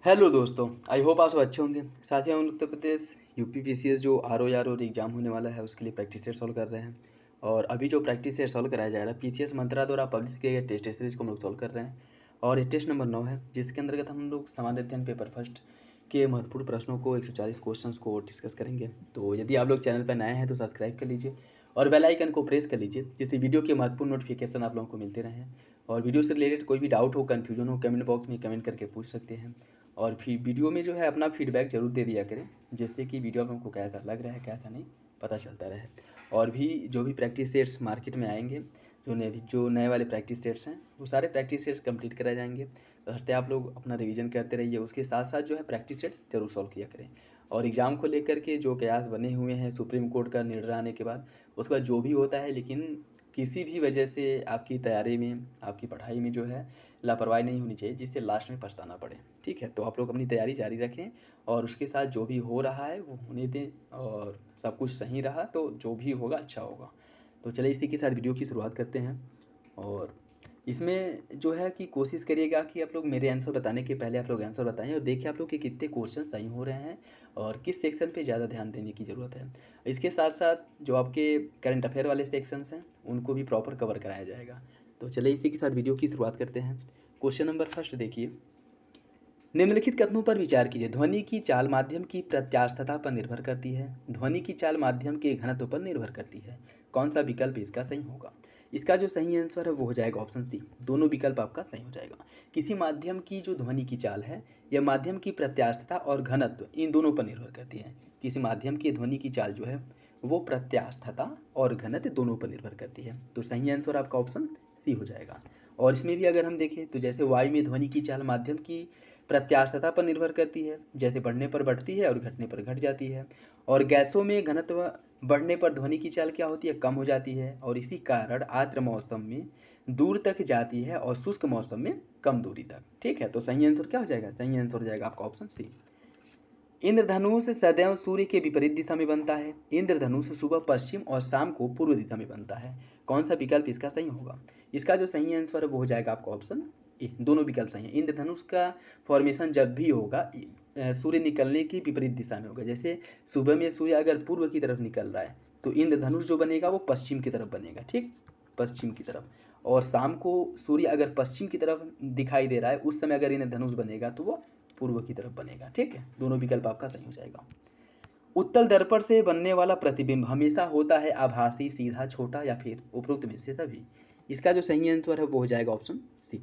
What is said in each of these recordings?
Hello दोस्तों, I hope आप सब अच्छे होंगे। साथियों, हम उत्तर प्रदेश यूपी पीसीएस जो आर एग्ज़ाम होने वाला है उसके लिए प्रैक्टिस सेट सॉल्व कर रहे हैं। और अभी जो प्रैक्टिस सेट सॉल्व कराया जा रहा है पीसीएस मंत्रा द्वारा पब्लिश किए गए टेस्ट सीरीज को हम लोग सॉल्व कर रहे हैं। और ये टेस्ट नंबर 9 है, जिसके अंतर्गत हम लोग सामान्य अध्ययन पेपर फर्स्ट के महत्वपूर्ण प्रश्नों को 140 क्वेश्चंस को डिस्कस करेंगे। तो यदि आप लोग चैनल पर नए हैं तो सब्सक्राइब कर लीजिए और बेल आइकन को प्रेस कर लीजिए, जिससे वीडियो के महत्वपूर्ण नोटिफिकेशन आप लोगों को मिलते रहें। और वीडियो से रिलेटेड कोई भी डाउट हो, कन्फ्यूजन हो, कमेंट बॉक्स में कमेंट करके पूछ सकते हैं। और फिर वीडियो में जो है अपना फीडबैक ज़रूर दे दिया करें, जिससे कि वीडियो आप हमको कैसा लग रहा है कैसा नहीं पता चलता रहे। और भी जो भी प्रैक्टिस सेट्स मार्केट में आएंगे, जो नए वाले प्रैक्टिस सेट्स हैं, वो सारे प्रैक्टिस सेट्स कंप्लीट कराए जाएंगे। बशर्ते आप लोग अपना रिवीजन करते रहिए, उसके साथ साथ जो है प्रैक्टिस सेट्स जरूर सॉल्व किया करें। और एग्ज़ाम को लेकर के जो कयास बने हुए हैं सुप्रीम कोर्ट का निर्णय आने के बाद, उसके बाद जो भी होता है, लेकिन किसी भी वजह से आपकी तैयारी में, आपकी पढ़ाई में जो है लापरवाही नहीं होनी चाहिए, जिससे लास्ट में पछताना पड़े। ठीक है, तो आप लोग अपनी तैयारी जारी रखें और उसके साथ जो भी हो रहा है वो होने दें। और सब कुछ सही रहा तो जो भी होगा अच्छा होगा। तो चलिए इसी के साथ वीडियो की शुरुआत करते हैं। और इसमें जो है कि कोशिश करिएगा कि आप लोग मेरे आंसर बताने के पहले आप लोग आंसर बताएं और देखिए आप लोग के कितने क्वेश्चन सही हो रहे हैं और किस सेक्शन पे ज़्यादा ध्यान देने की ज़रूरत है। इसके साथ साथ जो आपके करंट अफेयर वाले सेक्शंस हैं उनको भी प्रॉपर कवर कराया जाएगा। तो चलिए इसी के साथ वीडियो की शुरुआत करते हैं। क्वेश्चन नंबर फर्स्ट देखिए, निम्नलिखित कथनों पर विचार कीजिए। ध्वनि की चाल माध्यम की प्रत्यास्थता पर निर्भर करती है। ध्वनि की चाल माध्यम के घनत्व पर निर्भर करती है। कौन सा विकल्प इसका सही होगा? इसका जो सही आंसर है वो हो जाएगा ऑप्शन सी। दोनों विकल्प आपका सही हो जाएगा। किसी माध्यम की जो ध्वनि की चाल है, यह माध्यम की प्रत्यास्थता और घनत्व इन दोनों पर निर्भर करती है। किसी माध्यम की ध्वनि की चाल जो है वो प्रत्यास्थता और घनत्व दोनों पर निर्भर करती है। तो सही आंसर आपका ऑप्शन सी हो जाएगा। और इसमें भी अगर हम देखें तो जैसे वायु में ध्वनि की चाल माध्यम की प्रत्यास्थता पर निर्भर करती है, जैसे बढ़ने पर बढ़ती है और घटने पर घट जाती है। और गैसों में घनत्व बढ़ने पर ध्वनि की चाल क्या होती है? कम हो जाती है। और इसी कारण आर्द्र मौसम में दूर तक जाती है और शुष्क मौसम में कम दूरी तक। ठीक है, तो सही आंसर क्या हो जाएगा? सही आंसर हो जाएगा आपका ऑप्शन सी। इंद्रधनुष सदैव सूर्य के विपरीत दिशा में बनता है। इंद्रधनुष सुबह पश्चिम और शाम को पूर्व दिशा में बनता है। कौन सा विकल्प इसका सही होगा? इसका जो सही आंसर है वो हो जाएगा आपका ऑप्शन ए। दोनों विकल्प सही है। इंद्रधनुष का फॉर्मेशन जब भी होगा सूर्य निकलने की विपरीत दिशा में होगा। जैसे सुबह में सूर्य अगर पूर्व की तरफ निकल रहा है तो इंद्रधनुष जो बनेगा वो पश्चिम की तरफ बनेगा। ठीक, पश्चिम की तरफ। और शाम को सूर्य अगर पश्चिम की तरफ दिखाई दे रहा है उस समय अगर इंद्रधनुष बनेगा तो वो पूर्व की तरफ बनेगा। ठीक है, दोनों विकल्प आपका सही हो जाएगा। उत्तल दर्पण से बनने वाला प्रतिबिंब हमेशा होता है आभासी, सीधा, छोटा या फिर उपरोक्त में से सभी? इसका जो सही आंसर है वो हो जाएगा ऑप्शन सी।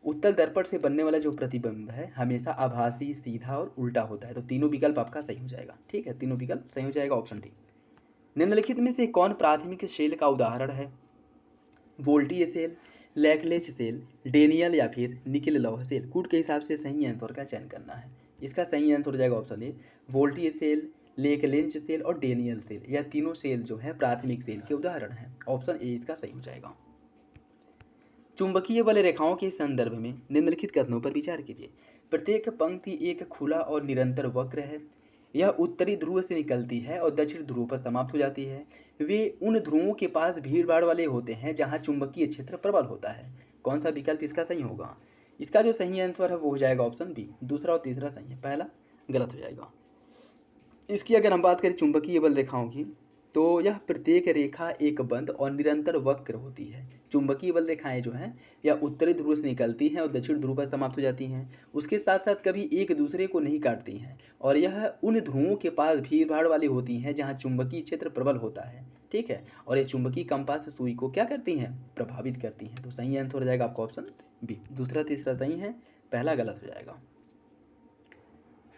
उत्तल दर्पण से बनने वाला जो प्रतिबिंब है हमेशा आभासी, सीधा और उल्टा होता है। तो तीनों विकल्प आपका सही हो जाएगा। ठीक है, तीनों विकल्प सही हो जाएगा, ऑप्शन डी। निम्नलिखित में से कौन प्राथमिक शेल का उदाहरण है? वोल्टी सेल, लैकलेच सेल, डेनियल या फिर निकेल लौह सेल? कूट के हिसाब से सही आंसर का चयन करना है। इसका सही आंसर हो जाएगा option A. Voltaic cell, Leclanche cell और डेनियल सेल, यह तीनों सेल जो है प्राथमिक सेल के उदाहरण हैं। ऑप्शन ए इसका सही हो जाएगा। चुंबकीय बल रेखाओं के संदर्भ में निम्नलिखित कथनों पर विचार कीजिए। प्रत्येक पंक्ति एक खुला और निरंतर वक्र है। यह उत्तरी ध्रुव से निकलती है और दक्षिण ध्रुव पर समाप्त हो जाती है। वे उन ध्रुवों के पास भीड़ भाड़ वाले होते हैं जहां चुंबकीय क्षेत्र प्रबल होता है। कौन सा विकल्प इसका सही होगा? इसका जो सही आंसर है वो हो जाएगा ऑप्शन बी। दूसरा और तीसरा सही है, पहला गलत हो जाएगा। इसकी अगर हम बात करें चुंबकीय बल रेखाओं की, तो यह प्रत्येक रेखा एक बंद और निरंतर वक्र होती है। चुंबकीय बल रेखाएं जो हैं यह उत्तरी ध्रुव से निकलती हैं और दक्षिण ध्रुव पर समाप्त हो जाती हैं। उसके साथ साथ कभी एक दूसरे को नहीं काटती हैं और यह उन ध्रुवों के पास भीड़ भाड़ वाली होती हैं जहाँ चुंबकीय क्षेत्र प्रबल होता है। ठीक है, और ये चुंबकीय कंपास सुई को क्या करती हैं? प्रभावित करती हैं। तो सही आंसर हो जाएगा आपका ऑप्शन बी। दूसरा तीसरा सही है, पहला गलत हो जाएगा।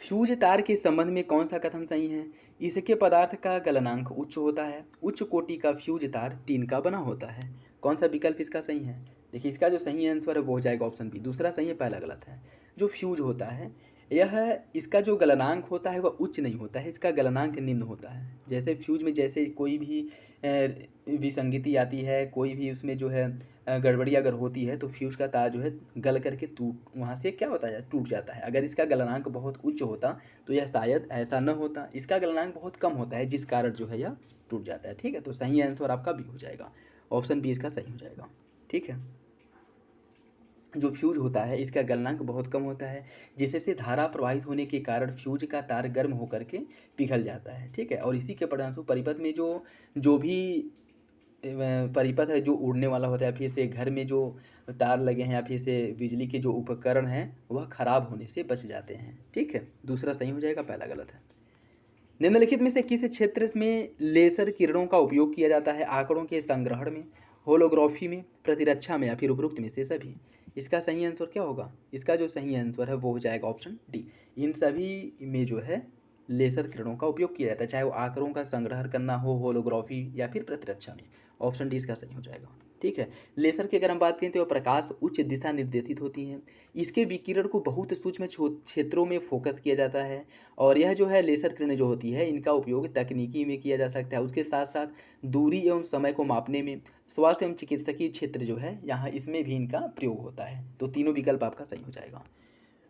फ्यूज तार के संबंध में कौन सा कथन सही है? इसके पदार्थ का गलनांक उच्च होता है। उच्च कोटि का फ्यूज तार टीन का बना होता है। कौन सा विकल्प इसका सही है? देखिए इसका जो सही आंसर है वो हो जाएगा ऑप्शन बी। दूसरा सही है, पहला गलत है। जो फ्यूज होता है यह, इसका जो गलनांक होता है वह उच्च नहीं होता है, इसका गलनांक निम्न होता है। जैसे फ्यूज में जैसे कोई भी विसंगति आती है, कोई भी उसमें जो है गड़बड़ी अगर होती है तो फ्यूज का तार जो है गल करके टूट, वहाँ से क्या होता है? टूट जाता है। अगर इसका गलनांक बहुत उच्च होता तो यह शायद ऐसा न होता। इसका गलनांक बहुत कम होता है जिस कारण जो है यह टूट जाता है। ठीक है, तो सही आंसर आपका बी हो जाएगा। ऑप्शन बी इसका सही हो जाएगा। ठीक है, जो फ्यूज होता है इसका गलनांक बहुत कम होता है, जिससे धारा प्रवाहित होने के कारण फ्यूज का तार गर्म होकर के पिघल जाता है, ठीक है। और इसी के परिणामस्वरूप परिपथ में जो जो भी परिपथ है जो उड़ने वाला होता है, फिर से घर में जो तार लगे हैं या फिर से बिजली के जो उपकरण हैं वह खराब होने से बच जाते हैं, ठीक है। दूसरा सही हो जाएगा, पहला गलत है। निम्नलिखित में से किस क्षेत्र में लेजर किरणों का उपयोग किया जाता है? आंकड़ों के संग्रहण में, होलोग्राफी में, प्रतिरक्षा में या फिर उपरोक्त में से सभी? इसका सही आंसर क्या होगा? इसका जो सही आंसर है वो हो जाएगा ऑप्शन डी। इन सभी में जो है लेजर किरणों का उपयोग किया जाता है, चाहे वो आंकड़ों का संग्रहण करना हो, होलोग्राफी या फिर प्रतिरक्षा में। ऑप्शन डी इसका सही हो जाएगा, ठीक है। लेजर की अगर हम बात करें तो प्रकाश उच्च दिशा निर्देशित होती हैं। इसके विकिरण को बहुत सूक्ष्म क्षेत्रों में फोकस किया जाता है और यह जो है लेजर किरणें जो होती है इनका उपयोग तकनीकी में किया जा सकता है। उसके साथ साथ दूरी एवं समय को मापने में, स्वास्थ्य एवं चिकित्सकीय क्षेत्र जो है यहाँ इसमें भी इनका प्रयोग होता है। तो तीनों विकल्प आपका सही हो जाएगा।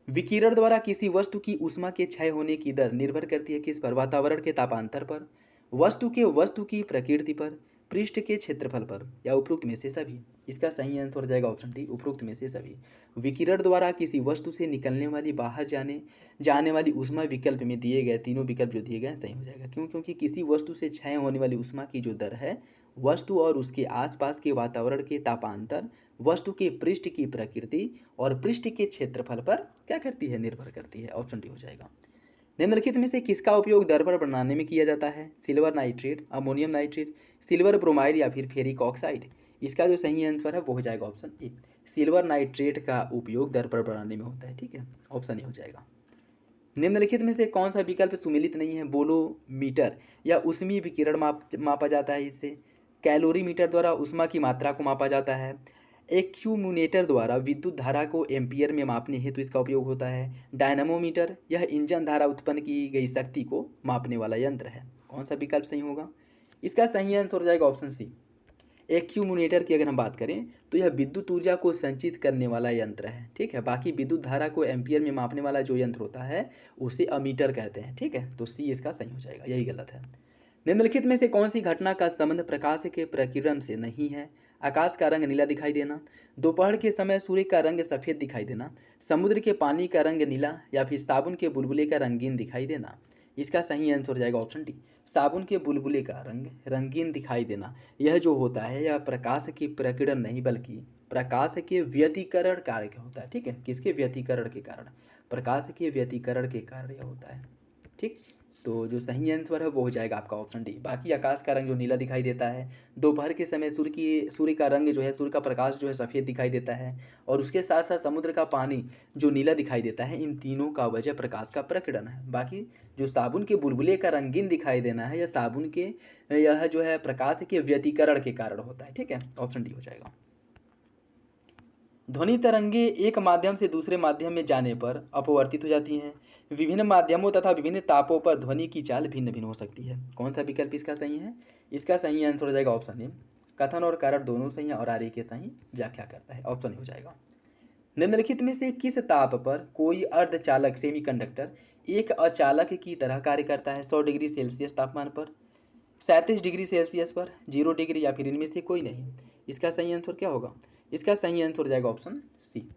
विकिरण द्वारा किसी वस्तु की ऊष्मा के क्षय होने की दर निर्भर करती है किस पर? वातावरण के तापांतर पर, वस्तु की प्रकृति पर, पृष्ठ के क्षेत्रफल पर या उपरोक्त में से सभी? इसका सही आंसर हो जाएगा ऑप्शन डी, उपरोक्त में से सभी। विकिरण द्वारा किसी वस्तु से निकलने वाली बाहर जाने जाने वाली ऊष्मा विकल्प में दिए गए तीनों विकल्प जो दिए गए सही हो जाएगा। क्यों? क्योंकि किसी वस्तु से क्षय होने वाली ऊष्मा की जो दर है वस्तु और उसके आसपास के वातावरण के तापांतर, वस्तु के पृष्ठ की प्रकृति और पृष्ठ के क्षेत्रफल पर क्या करती है? निर्भर करती है। ऑप्शन डी हो जाएगा। निम्नलिखित में से किसका उपयोग दर्पण बनाने में किया जाता है? Silver nitrate, ammonium nitrate, silver bromide या फिर फेरिक ऑक्साइड? इसका जो सही आंसर है वो हो जाएगा ऑप्शन ए, सिल्वर नाइट्रेट का उपयोग दर्पण बनाने में होता है, ठीक है। ऑप्शन ए हो जाएगा। निम्नलिखित में से कौन सा विकल्प सुमेलित नहीं है? बोलोमीटर या ऊष्मीय विकिरण मापा जाता है इससे। कैलोरीमीटर द्वारा ऊष्मा की मात्रा को मापा जाता है। एक्यूमुलेटर द्वारा विद्युत धारा को एम्पियर में मापने हेतु इसका उपयोग होता है। डायनामोमीटर यह इंजन द्वारा उत्पन्न की गई शक्ति को मापने वाला यंत्र है। कौन सा विकल्प सही होगा? इसका सही आंसर हो जाएगा ऑप्शन सी। एक्यूमुलेटर की अगर हम बात करें तो यह विद्युत ऊर्जा को संचित करने वाला यंत्र है, ठीक है। बाकी विद्युत धारा को एम्पियर में मापने वाला जो यंत्र होता है उसे अमीटर कहते हैं, ठीक है। तो सी इसका सही हो जाएगा, यही गलत है। निम्नलिखित में से कौन सी घटना का संबंध प्रकाश के प्रकीर्णन से नहीं है? आकाश का रंग नीला दिखाई देना, दोपहर के समय सूर्य का रंग सफ़ेद दिखाई देना, समुद्र के पानी का रंग नीला या फिर साबुन के बुलबुले का रंगीन दिखाई देना? इसका सही आंसर हो जाएगा ऑप्शन डी, साबुन के बुलबुले का रंग रंगीन दिखाई देना। यह जो होता है यह प्रकाश की प्रकीर्णन नहीं बल्कि प्रकाश के व्यतिकरण कार्य का होता है, ठीक है। किसके? व्यतिकरण के कारण, प्रकाश के व्यतिकरण के कारण यह होता है, ठीक। तो जो सही आंसर है वो हो जाएगा आपका ऑप्शन डी। बाकी आकाश का रंग जो नीला दिखाई देता है, दोपहर के समय सूर्य का रंग जो है, सूर्य का प्रकाश जो है सफ़ेद दिखाई देता है और उसके साथ साथ समुद्र का पानी जो नीला दिखाई देता है, इन तीनों का वजह प्रकाश का प्रकीर्णन है। बाकी जो साबुन के बुलबुले का रंगीन दिखाई देना है, यह जो है प्रकाश के व्यतिकरण के कारण होता है, ठीक है। ऑप्शन डी हो जाएगा। ध्वनि तरंगे एक माध्यम से दूसरे माध्यम में जाने पर अपवर्तित हो जाती हैं। विभिन्न माध्यमों तथा विभिन्न तापों पर ध्वनि की चाल भिन्न भिन्न हो सकती है। कौन सा विकल्प इसका सही है? इसका सही आंसर हो जाएगा ऑप्शन ए, कथन और कारण दोनों सही है और आर्य के सही व्याख्या करता है। ऑप्शन ए हो जाएगा। निम्नलिखित में से किस ताप पर कोई अर्धचालक सेमीकंडक्टर एक अचालक की तरह कार्य करता है? 100 डिग्री सेल्सियस तापमान पर, 37 डिग्री सेल्सियस पर, 0 डिग्री या फिर इनमें से कोई नहीं? इसका सही आंसर क्या होगा? इसका सही आंसर हो जाएगा ऑप्शन सी,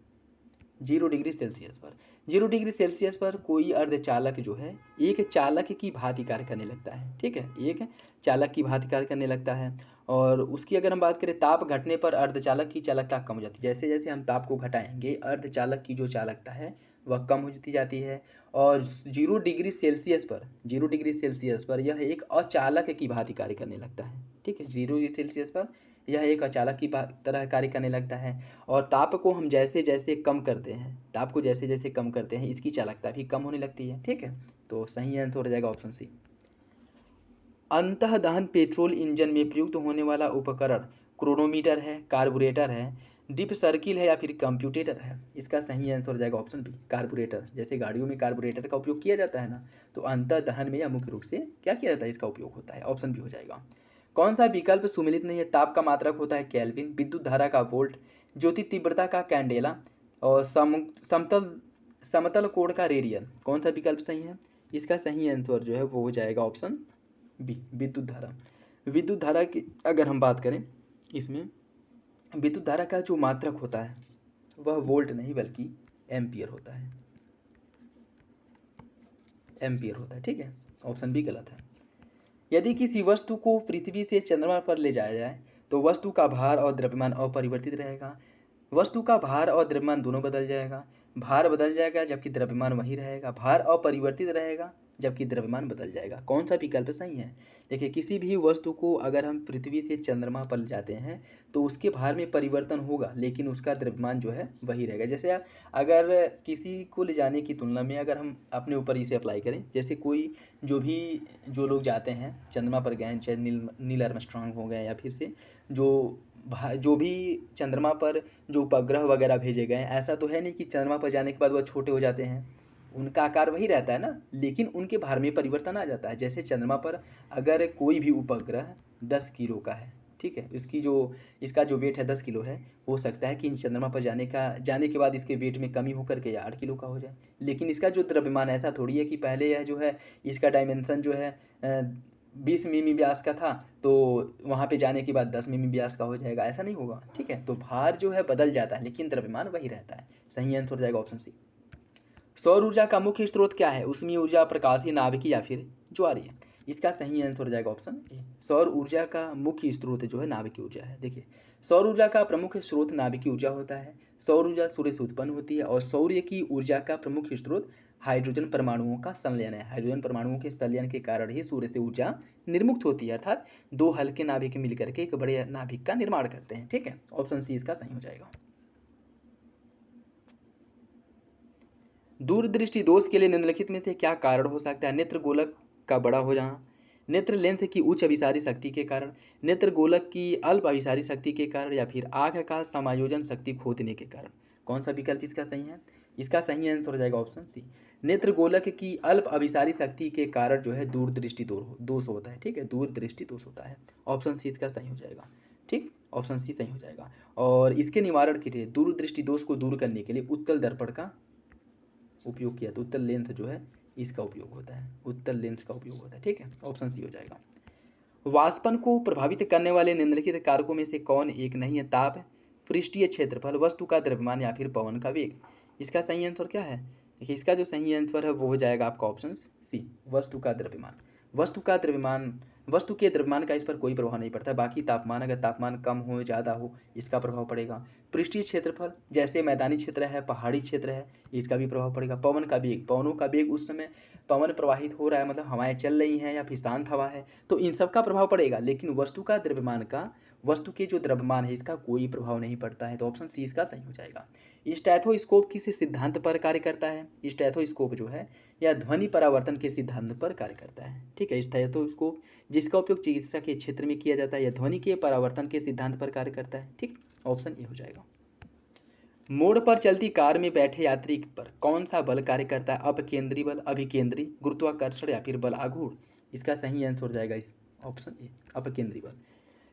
0 डिग्री सेल्सियस पर। 0 डिग्री सेल्सियस पर कोई अर्धचालक जो है एक चालक की भांति कार्य करने लगता है, ठीक है। एक चालक की भांति कार्य करने लगता है और उसकी अगर हम बात करें ताप घटने पर अर्धचालक की चालकता कम हो जाती है। जैसे जैसे हम ताप को घटाएंगे अर्धचालक की जो चालकता है वह कम होती जाती है और 0 डिग्री सेल्सियस पर यह एक अचालक की भांति कार्य करने लगता है, ठीक है। 0 डिग्री सेल्सियस पर यह एक अचालक की तरह कार्य करने लगता है और ताप को जैसे जैसे कम करते हैं इसकी चालकता भी कम होने लगती है, ठीक है। तो सही आंसर हो जाएगा ऑप्शन सी। अंतः दहन पेट्रोल इंजन में प्रयुक्त होने वाला उपकरण क्रोनोमीटर है, कार्बोरेटर है, डिप सर्किल है या फिर कंप्यूटेटर है? इसका सही आंसर हो जाएगा ऑप्शन बी, कार्बोरेटर। जैसे गाड़ियों में कार्बोरेटर का उपयोग किया जाता है ना, तो अंतः दहन में यह मुख्य रूप से क्या किया जाता है? इसका उपयोग होता है। ऑप्शन बी हो जाएगा। कौन सा विकल्प सुमेलित नहीं है? ताप का मात्रक होता है केल्विन, विद्युत धारा का वोल्ट, ज्योति तीव्रता का कैंडेला और समतल कोण का रेडियन? कौन सा विकल्प सही है? इसका सही आंसर जो है वो हो जाएगा ऑप्शन बी, विद्युत धारा। विद्युत धारा की अगर हम बात करें, इसमें विद्युत धारा का जो मात्रक होता है वह वोल्ट नहीं बल्कि एम्पियर होता है, एम्पियर होता है। ठीक है, ऑप्शन बी गलत है। यदि किसी वस्तु को पृथ्वी से चंद्रमा पर ले जाया जाए तो वस्तु का भार और द्रव्यमान अपरिवर्तित रहेगा। वस्तु का भार और द्रव्यमान दोनों बदल जाएगा। भार बदल जाएगा जबकि द्रव्यमान वही रहेगा। भार अपरिवर्तित रहेगा जबकि द्रव्यमान बदल जाएगा। कौन सा विकल्प सही है? देखिए, किसी भी वस्तु को अगर हम पृथ्वी से चंद्रमा पर ले जाते हैं तो उसके भार में परिवर्तन होगा लेकिन उसका द्रव्यमान जो है वही रहेगा। जैसे अगर किसी को ले जाने की तुलना में अगर हम अपने ऊपर इसे अप्लाई करें, जैसे कोई जो लोग जाते हैं चंद्रमा पर गए, चाहे नील आर्मस्ट्रांग हो गए या फिर से जो भी चंद्रमा पर जो उपग्रह वगैरह भेजे गए, ऐसा तो है नहीं कि चंद्रमा पर जाने के बाद वह छोटे हो जाते हैं। उनका आकार वही रहता है ना, लेकिन उनके भार में परिवर्तन आ जाता है। जैसे चंद्रमा पर अगर कोई भी उपग्रह 10 किलो का है, ठीक है, इसका जो वेट है 10 किलो है, हो सकता है कि चंद्रमा पर जाने के बाद इसके वेट में कमी होकर के 8 किलो का हो जाए। लेकिन इसका जो द्रव्यमान ऐसा थोड़ी है कि पहले यह जो है इसका डायमेंशन जो है 20 मिमी व्यास का था तो वहाँ पे जाने के बाद 10 मिमी व्यास का हो जाएगा, ऐसा नहीं होगा। ठीक है, तो भार जो है बदल जाता है लेकिन द्रव्यमान वही रहता है। सही आंसर हो जाएगा ऑप्शन सी। सौर ऊर्जा का मुख्य स्रोत क्या है? उष्मीय ऊर्जा, प्रकाशीय, नाभिकीय या फिर ज्वारीय? इसका सही आंसर हो जाएगा ऑप्शन ए। सौर ऊर्जा का मुख्य स्रोत जो है नाभिकीय ऊर्जा है। देखिए, सौर ऊर्जा का प्रमुख स्रोत नाभिकीय ऊर्जा होता है। सौर ऊर्जा सूर्य से उत्पन्न होती है और सौर्य की ऊर्जा का प्रमुख स्रोत हाइड्रोजन परमाणुओं का संलयन है। हाइड्रोजन परमाणुओं के संलयन के कारण ही सूर्य से ऊर्जा निर्मुक्त होती है, अर्थात दो हल्के नाभिक मिलकर के एक बड़े नाभिक का निर्माण करते हैं। ठीक है, ऑप्शन सी इसका सही हो जाएगा। दूरदृष्टि दोष के लिए निम्नलिखित में से क्या कारण हो सकता है? नेत्र गोलक का बड़ा हो जाना, नेत्र लेंस की उच्च अभिसारी शक्ति के कारण, नेत्र गोलक की अल्प अभिसारी शक्ति के कारण या फिर आँख का समायोजन शक्ति खोदने के कारण। कौन सा विकल्प इसका सही है? इसका सही आंसर हो जाएगा ऑप्शन सी। नेत्र गोलक की अल्प अभिसारी शक्ति के कारण जो है दूरदृष्टि दोष होता है। ठीक है, दूरदृष्टि दोष होता है। ऑप्शन सी इसका सही हो जाएगा। ठीक, ऑप्शन सी सही हो जाएगा। और इसके निवारण के लिए, दूरदृष्टि दोष को दूर करने के लिए उत्तल दर्पण का उपयोग किया, तो उत्तल लेंस जो है इसका उपयोग होता है, उत्तल लेंस का उपयोग होता है। ठीक है, ऑप्शन सी हो जाएगा। वाष्पन को प्रभावित करने वाले निम्नलिखित कारकों में से कौन एक नहीं है? ताप, पृष्ठीय क्षेत्रफल, वस्तु का द्रव्यमान या फिर पवन का वेग? इसका सही आंसर क्या है? देखिए, इसका जो सही आंसर है वो हो जाएगा आपका ऑप्शन सी, वस्तु का द्रव्यमान। वस्तु के द्रव्यमान का इस पर कोई प्रभाव नहीं पड़ता। बाकी तापमान, अगर तापमान कम हो ज़्यादा हो इसका प्रभाव पड़ेगा। पृष्ठीय क्षेत्रफल, जैसे मैदानी क्षेत्र है, पहाड़ी क्षेत्र है, इसका भी प्रभाव पड़ेगा। पवन का वेग, पवनों का वेग, उस समय पवन प्रवाहित हो रहा है, मतलब हवाएं चल रही हैं या फिर शांत हवा है, तो इन सब का प्रभाव पड़ेगा। लेकिन वस्तु के जो द्रव्यमान है इसका कोई प्रभाव नहीं पड़ता है, तो ऑप्शन सी इसका सही हो जाएगा। स्टैथोस्कोप किस सिद्धांत पर कार्य करता है? स्टैथोस्कोप जो है यह ध्वनि परावर्तन के सिद्धांत पर कार्य करता है। ठीक है, स्टैथोस्कोप जिसका उपयोग चिकित्सा के क्षेत्र में किया जाता है, यह ध्वनि के परावर्तन के सिद्धांत पर कार्य करता है। ठीक, ऑप्शन ए हो जाएगा। मोड़ पर चलती कार में बैठे यात्री पर कौन सा बल कार्य करता है? अपकेंद्री बल, अभिकेंद्री, गुरुत्वाकर्षण या फिर बल आघूर्ण? इसका सही आंसर हो जाएगा इस ऑप्शन ए, अपकेंद्री बल।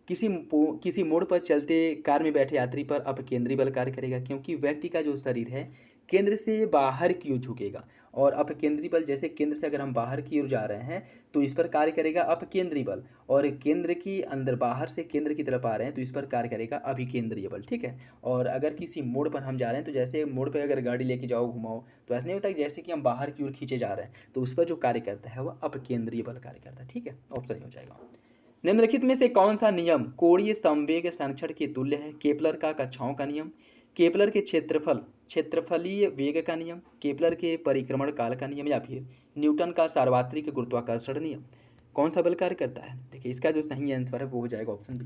किसी मोड़ पर चलते कार में बैठे यात्री पर अपकेंद्री बल कार्य करेगा क्योंकि व्यक्ति का जो शरीर है केंद्र से बाहर की ओर झुकेगा, और अपकेंद्री बल जैसे केंद्र से अगर हम बाहर की ओर जा रहे हैं तो इस पर कार्य करेगा अपकेंद्री बल, और केंद्र की अंदर बाहर से केंद्र की तरफ आ रहे हैं तो इस पर कार्य करेगा अभिकेंद्रीय बल। ठीक है, और अगर किसी मोड़ पर हम जा रहे हैं तो जैसे मोड़ पर अगर गाड़ी लेके जाओ घुमाओ तो ऐसा नहीं होता कि जैसे कि हम बाहर की ओर खींचे जा रहे हैं, तो उस पर जो कार्य करता है वह अपकेंद्रीय बल कार्य करता है। ठीक है, ऑप्शन हो जाएगा। निम्नलिखित में से कौन सा नियम कोणीय संवेग संरक्षण के तुल्य है? केपलर का कक्षाओं का नियम, केपलर के क्षेत्रफलीय वेग का नियम, केपलर के परिक्रमण काल का नियम या फिर न्यूटन का सार्वत्रिक गुरुत्वाकर्षण नियम? कौन सा बल कार्य करता है? देखिए, इसका जो सही आंसर है वो हो जाएगा ऑप्शन बी,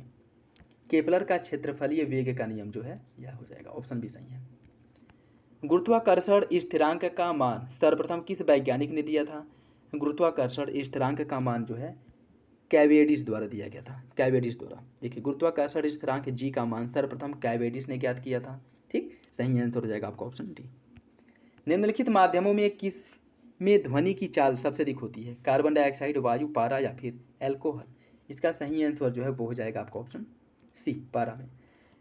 केपलर का क्षेत्रफलीय वेग का नियम जो है यह हो जाएगा, ऑप्शन बी सही है। गुरुत्वाकर्षण स्थिरांक का मान सर्वप्रथम किस वैज्ञानिक ने दिया था? गुरुत्वाकर्षण स्थिरांक का मान जो है कैवेडिस द्वारा दिया गया था, कैवेडिस द्वारा। देखिए, गुरुत्वाकर्षण स्थिरांक जी का मान सर्वप्रथम कैवेडिस ने ज्ञात किया था। ठीक, सही आंसर हो जाएगा आपका ऑप्शन डी। निम्नलिखित माध्यमों में किस में ध्वनि की चाल सबसे अधिक होती है? कार्बन डाइऑक्साइड, वायु, पारा या फिर एल्कोहल? इसका सही आंसर जो है वो हो जाएगा आपका ऑप्शन सी, पारा में।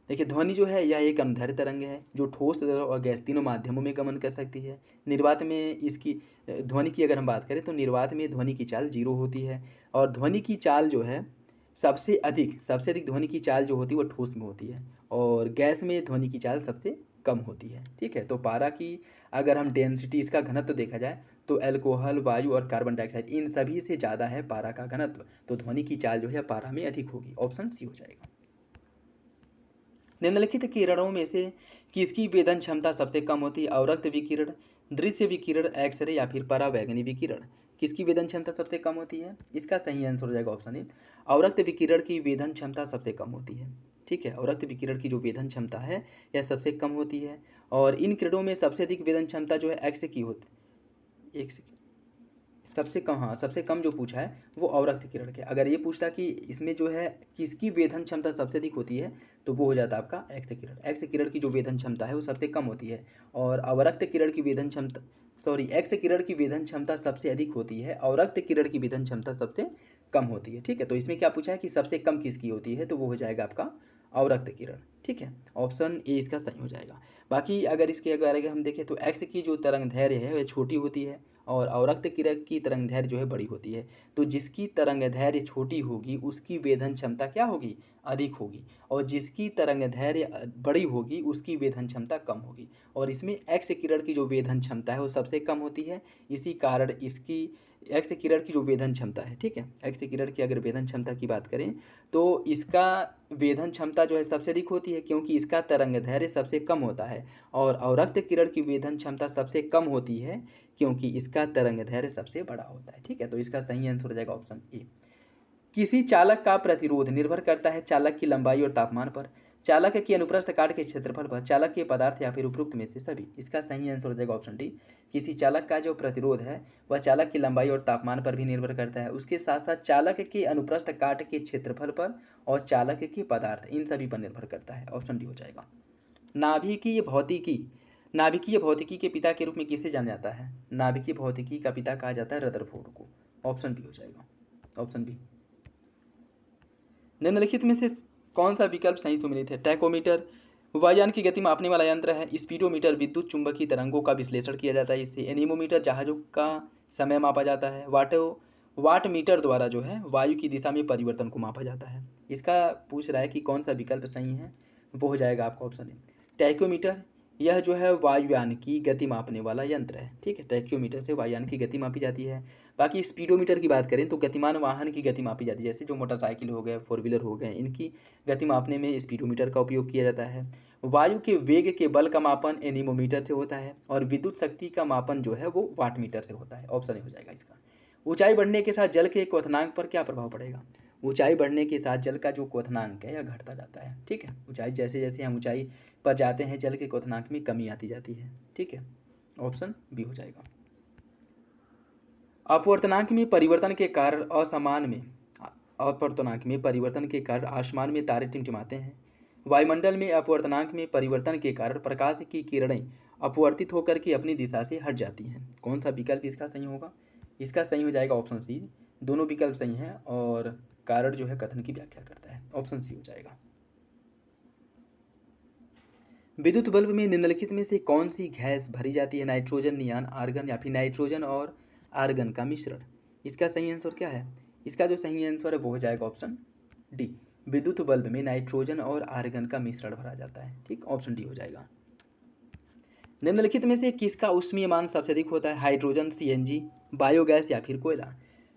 देखिए, ध्वनि जो है यह एक अनुदैर्ध्य तरंग है जो ठोस, तरल और गैस तीनों माध्यमों में गमन कर सकती है। निर्वात में इसकी ध्वनि की अगर हम बात करें तो निर्वात में ध्वनि की चाल 0 होती है, और ध्वनि की चाल जो है सबसे अधिक ध्वनि की चाल जो होती है वो ठोस में होती है, और गैस में ध्वनि की चाल सबसे कम होती है। ठीक है, तो पारा की अगर हम डेंसिटी, इसका घनत्व देखा जाए तो अल्कोहल, वायु और कार्बन डाइऑक्साइड इन सभी से ज़्यादा है पारा का घनत्व, तो ध्वनि की चाल जो है पारा में अधिक होगी। ऑप्शन सी हो जाएगा। निम्नलिखित किरणों में से किसकी वेधन क्षमता सबसे कम होती है? अवरक्त विकिरण, दृश्य विकिरण, एक्सरे या फिर परावैंगनी विकिरण। किसकी वेधन क्षमता सबसे कम होती है? इसका सही आंसर हो जाएगा ऑप्शन ए, अवरक्त विकिरण की वेधन क्षमता सबसे कम होती है। ठीक है, अवरक्त विकिरण की जो वेधन क्षमता है यह सबसे कम होती है। और इन किरणों में सबसे अधिक वेधन क्षमता जो है एक्स की होती है। एक सेकेंड, सबसे कम, हाँ सबसे कम जो पूछा है वो अवरक्त किरण के। अगर ये पूछता कि इसमें जो है किसकी वेधन क्षमता सबसे अधिक होती है तो वो हो जाता आपका एक्स किरण। एक्स किरण की जो वेधन क्षमता है वो सबसे कम होती है और अवरक्त किरण की वेधन क्षमता, सॉरी, एक्स किरण की वेधन क्षमता सबसे अधिक होती है, अवरक्त किरण की वेधन क्षमता सबसे कम होती है। ठीक है, तो इसमें क्या पूछा है कि सबसे कम किसकी होती है, तो वो हो जाएगा आपका अवरक्त किरण। ठीक है, ऑप्शन ए इसका सही हो जाएगा। बाकी अगर इसके अगर हम देखें तो एक्स की जो तरंग दैर्घ्य है वह छोटी होती है और अवरक्त किरण की तरंग दैर्घ्य जो है बड़ी होती है। तो जिसकी तरंग दैर्घ्य छोटी होगी उसकी वेधन क्षमता क्या होगी? अधिक होगी, और जिसकी तरंग दैर्घ्य बड़ी होगी उसकी वेधन क्षमता कम होगी। और इसमें एक्स किरण की जो वेधन क्षमता है वो सबसे कम होती है, इसी कारण इसकी एक्स किरण की जो वेधन क्षमता है, ठीक है, एक्स किरण की अगर वेधन क्षमता की बात करें तो इसका वेधन क्षमता जो है सबसे अधिक होती है क्योंकि इसका तरंग दैर्घ्य सबसे कम होता है। और अवरक्त किरण की वेधन क्षमता सबसे कम होती है क्योंकि इसका तरंग दैर्घ्य सबसे बड़ा होता है। ठीक है, तो इसका सही आंसर हो जाएगा ऑप्शन ए। किसी चालक का प्रतिरोध निर्भर करता है चालक की लंबाई और तापमान पर, चालक की अनुप्रस्थ काट के क्षेत्रफल पर, चालक के पदार्थ या फिर उपरोक्त में से सभी। इसका सही आंसर हो जाएगा ऑप्शन डी। किसी चालक का जो प्रतिरोध है वह चालक की लंबाई और तापमान पर भी निर्भर करता है, उसके साथ साथ चालक के अनुप्रस्थ काट के क्षेत्रफल पर और चालक के पदार्थ, इन सभी पर निर्भर करता है। ऑप्शन डी हो जाएगा। नाभिकीय भौतिकी, नाभिकीय भौतिकी के पिता के रूप में किसे जाना जाता है? नाभिकीय भौतिकी का पिता कहा जाता है रदरफोर्ड को। ऑप्शन बी हो जाएगा, ऑप्शन बी। निम्नलिखित में से कौन सा विकल्प सही सुमेलित है? टैकोमीटर वायुयान की गति मापने वाला यंत्र है, स्पीडोमीटर विद्युत चुंबकीय तरंगों का विश्लेषण किया जाता है इससे, एनीमोमीटर जहाजों का समय मापा जाता है, वाट मीटर द्वारा जो है वायु की दिशा में परिवर्तन को मापा जाता है। इसका पूछ रहा है कि कौन सा विकल्प सही है, वो हो जाएगा आपका ऑप्शन ए टैकोमीटर। यह जो है वायुयान की गति मापने वाला यंत्र है। ठीक है, टैक्योमीटर से वायुयान की गति मापी जाती है। बाकी स्पीडोमीटर की बात करें तो गतिमान वाहन की गति मापी जाती है, जैसे जो मोटरसाइकिल हो गए, फोर व्हीलर हो गए, इनकी गति मापने में स्पीडोमीटर का उपयोग किया जाता है। वायु के वेग के बल का मापन एनीमोमीटर से होता है और विद्युत शक्ति का मापन जो है वो वाट मीटर से होता है। ऑप्शन ए हो जाएगा इसका। ऊंचाई बढ़ने के साथ जल के क्वथनांक पर क्या प्रभाव पड़ेगा? ऊंचाई बढ़ने के साथ जल का जो क्वथनांक है यह घटता जाता है। ठीक है, ऊंचाई जैसे जैसे हम ऊंचाई पर जाते हैं जल के क्वथनांक में कमी आती जाती है। ठीक है, ऑप्शन बी हो जाएगा। अपवर्तनांक में परिवर्तन के कारण अपवर्तनांक में परिवर्तन के कारण आसमान में तारे टिमटिमाते हैं। वायुमंडल में अपवर्तनांक में परिवर्तन के कारण प्रकाश की किरणें अपवर्तित होकर के अपनी दिशा से हट जाती हैं। कौन सा विकल्प इसका सही होगा? इसका सही हो जाएगा ऑप्शन सी। दोनों विकल्प सही हैं और कारण जो है कथन की व्याख्या करता है। ऑप्शन सी हो जाएगा। विद्युत बल्ब में निम्नलिखित में से कौन सी गैस भरी जाती है? नाइट्रोजन, नियान, आर्गन या फिर नाइट्रोजन और आर्गन का मिश्रण। इसका सही आंसर क्या है? इसका जो सही आंसर है वो हो जाएगा ऑप्शन डी। विद्युत बल्ब में नाइट्रोजन और आर्गन का मिश्रण भरा जाता है। ठीक, ऑप्शन डी हो जाएगा। निम्नलिखित में से किसका ऊष्मीय मान सबसे अधिक होता है? हाइड्रोजन, सीएनजी, बायोगैस या फिर कोयला।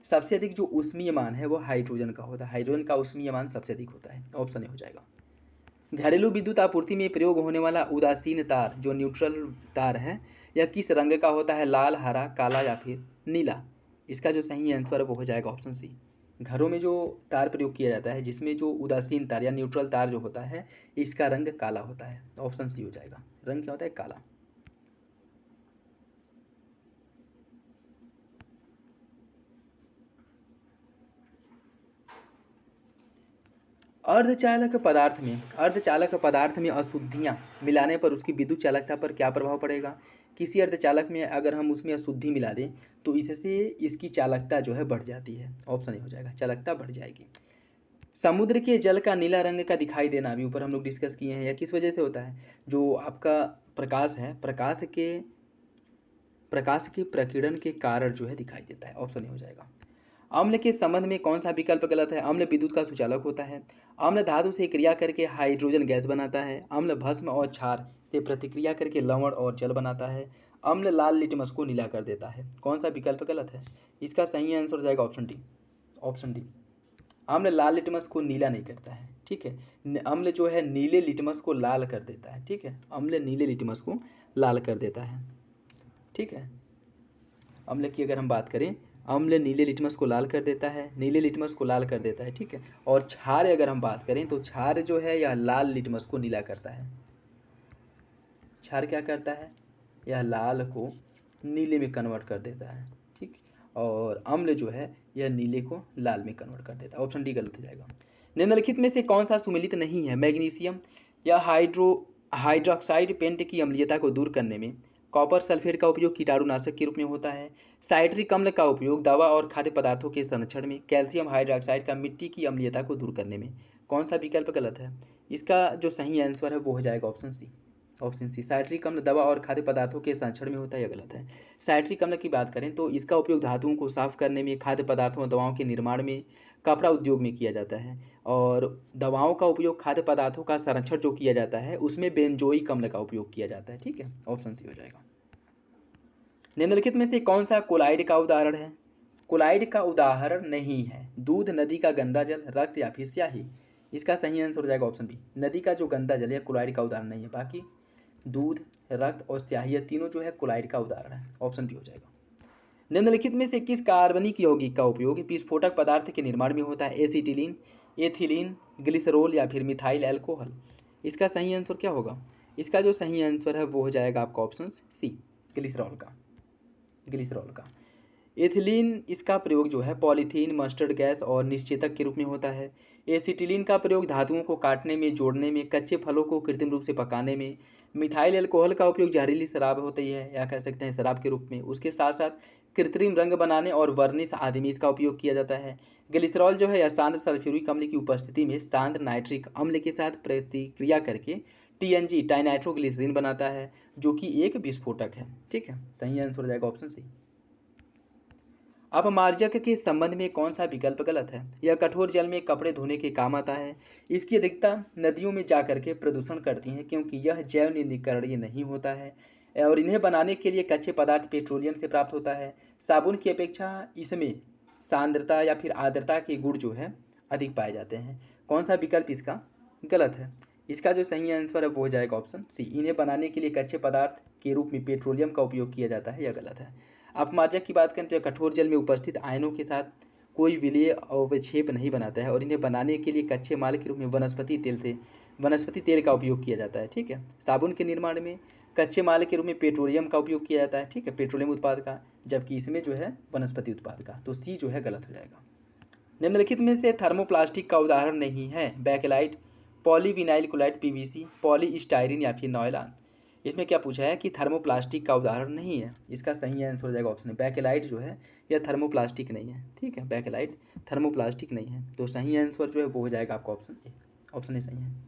सबसे अधिक जो ऊष्मीय मान है वो हाइड्रोजन का होता है। हाइड्रोजन का ऊष्मीय मान सबसे अधिक होता है। ऑप्शन ए हो जाएगा। घरेलू विद्युत आपूर्ति में प्रयोग होने वाला उदासीन तार जो न्यूट्रल तार है यह किस रंग का होता है? लाल, हरा, काला या फिर नीला। इसका जो सही आंसर है वो हो जाएगा ऑप्शन सी। घरों में जो तार प्रयोग किया जाता है जिसमें जो उदासीन तार या न्यूट्रल तार जो होता है इसका रंग काला होता है। ऑप्शन सी हो जाएगा। रंग क्या होता है? काला। अर्धचालक पदार्थ में अशुद्धियाँ मिलाने पर उसकी विद्युत चालकता पर क्या प्रभाव पड़ेगा? किसी अर्धचालक में अगर हम उसमें अशुद्धि मिला दें तो इससे इसकी चालकता जो है बढ़ जाती है। ऑप्शन ए हो जाएगा, चालकता बढ़ जाएगी। समुद्र के जल का नीला रंग का दिखाई देना अभी ऊपर हम लोग डिस्कस किए हैं, या किस वजह से होता है? जो आपका प्रकाश है, प्रकाश के प्रकीर्णन के कारण जो है दिखाई देता है। ऑप्शन ए हो जाएगा। अम्ल के संबंध में कौन सा विकल्प गलत है? अम्ल विद्युत का सुचालक होता है, अम्ल धातु से क्रिया करके हाइड्रोजन गैस बनाता है, अम्ल भस्म और क्षार से प्रतिक्रिया करके लवण और जल बनाता है। अम्ल लाल लिटमस को नीला कर देता है। कौन सा विकल्प गलत है? इसका सही आंसर हो जाएगा ऑप्शन डी। ऑप्शन डी, अम्ल लाल लिटमस को नीला नहीं करता है। ठीक है, अम्ल जो है नीले लिटमस को लाल कर देता है। ठीक है, अम्ल नीले लिटमस को लाल कर देता है। ठीक है, अम्ल की अगर हम बात करें, अम्ल नीले लिटमस को लाल कर देता है, नीले लिटमस को लाल कर देता है। ठीक है, और क्षार अगर हम बात करें तो क्षार जो है यह लाल लिटमस को नीला करता है। क्षार क्या करता है? यह लाल को नीले में कन्वर्ट कर देता है। ठीक, और अम्ल जो है यह नीले को लाल में कन्वर्ट कर देता है। ऑप्शन डी गलत हो जाएगा। निम्नलिखित में से कौन सा सुमेलित नहीं है? मैग्नीशियम या हाइड्रोक्साइड पेंट की अम्लीयता को दूर करने में कॉपर सल्फेट का उपयोग कीटाणुनाशक के रूप में होता है। साइट्रिक अम्ल का उपयोग दवा और खाद्य पदार्थों के संरक्षण में। कैल्शियम हाइड्रोक्साइड का मिट्टी की अम्लीयता को दूर करने में। कौन सा विकल्प गलत है? इसका जो सही आंसर है वो हो जाएगा option C. Option C, citric अम्ल दवा और खाद्य पदार्थों के संरक्षण में होता है, यह गलत है। साइट्रिक अम्ल की बात करें तो इसका उपयोग धातुओं को साफ करने में, खाद्य पदार्थों और दवाओं के निर्माण में, कपड़ा उद्योग में किया जाता है। और दवाओं का उपयोग, खाद्य पदार्थों का संरक्षण जो किया जाता है उसमें बेंजोइक अम्ल का उपयोग किया जाता है। ठीक है, ऑप्शन सी हो जाएगा। निम्नलिखित में से कौन सा कोलाइड का उदाहरण है? कोलाइड का उदाहरण नहीं है। दूध, नदी का गंदा जल, रक्त या फिर स्याही। इसका सही आंसर हो जाएगा ऑप्शन बी। नदी का जो गंदा जल है कोलाइड का उदाहरण नहीं है। बाकी दूध, रक्त और स्याही ये तीनों जो है कोलाइड का उदाहरण है। ऑप्शन बी हो जाएगा। निम्नलिखित में से किस कार्बनिक यौगिक का उपयोग विस्फोटक पदार्थ के निर्माण में होता है? एसिटिलीन, एथिलीन, ग्लिसरॉल या फिर मिथाइल अल्कोहल। इसका सही आंसर क्या होगा? इसका जो सही आंसर है वो हो जाएगा आपका ऑप्शन सी, ग्लिसरॉल का। ग्लिसरॉल का। एथिलीन, इसका प्रयोग जो है पॉलीथीन, मस्टर्ड गैस और निश्चेतक के रूप में होता है। एसिटिलीन का प्रयोग धातुओं को काटने में, जोड़ने में, कच्चे फलों को कृत्रिम रूप से पकाने में। मिथाइल अल्कोहल का उपयोग जहरीली शराब होती है या कह सकते हैं शराब के रूप में, उसके साथ साथ कृत्रिम रंग बनाने और वर्निश आदि में इसका उपयोग किया जाता है। ग्लिसरॉल जो है यह सांद्र सल्फ्यूरिक अम्ल की उपस्थिति में सांद्र नाइट्रिक अम्ल के साथ प्रतिक्रिया करके टीएनजी, टाइनाइट्रोग्लिसरीन बनाता है, जो कि एक विस्फोटक है। ठीक है, सही आंसर हो जाएगा ऑप्शन सी। अपमार्जक के संबंध में कौन सा विकल्प गलत है? यह कठोर जल में कपड़े धोने के काम आता है। इसकी अधिकता नदियों में जा करके प्रदूषण करती हैं क्योंकि यह जैव निंदकरणीय नहीं होता है और इन्हें बनाने के लिए कच्चे पदार्थ पेट्रोलियम से प्राप्त होता है। साबुन की अपेक्षा इसमें सांद्रता या फिर आर्द्रता के गुण जो है अधिक पाए जाते हैं। कौन सा विकल्प इसका गलत है? इसका जो सही आंसर है वो हो जाएगा ऑप्शन सी। इन्हें बनाने के लिए कच्चे पदार्थ के रूप में पेट्रोलियम का उपयोग किया जाता है, यह गलत है। अपमार्जक की बात करें तो यह कठोर जल में उपस्थित आयनों के साथ कोई विलय अवक्षेप नहीं बनाता है और इन्हें बनाने के लिए कच्चे माल के रूप में वनस्पति तेल का उपयोग किया जाता है। ठीक है, साबुन के निर्माण में कच्चे माल के रूप में पेट्रोलियम का उपयोग किया जाता है। ठीक है, पेट्रोलियम उत्पाद का, जबकि इसमें जो है वनस्पति उत्पाद का। तो सी जो है गलत हो जाएगा। निम्नलिखित में से थर्मोप्लास्टिक का उदाहरण नहीं है? Bakelite, polyvinyl chloride PVC, polystyrene या फिर नॉयलॉन। इसमें क्या पूछा है कि थर्मोप्लास्टिक का उदाहरण नहीं है। इसका सही आंसर हो जाएगा ऑप्शन। बैकेलाइट जो है यह थर्मोप्लास्टिक नहीं है। ठीक है, बैकेलाइट थर्मोप्लास्टिक नहीं है। तो सही आंसर जो है वो हो जाएगा आपका ऑप्शन ए। ऑप्शन ए सही है।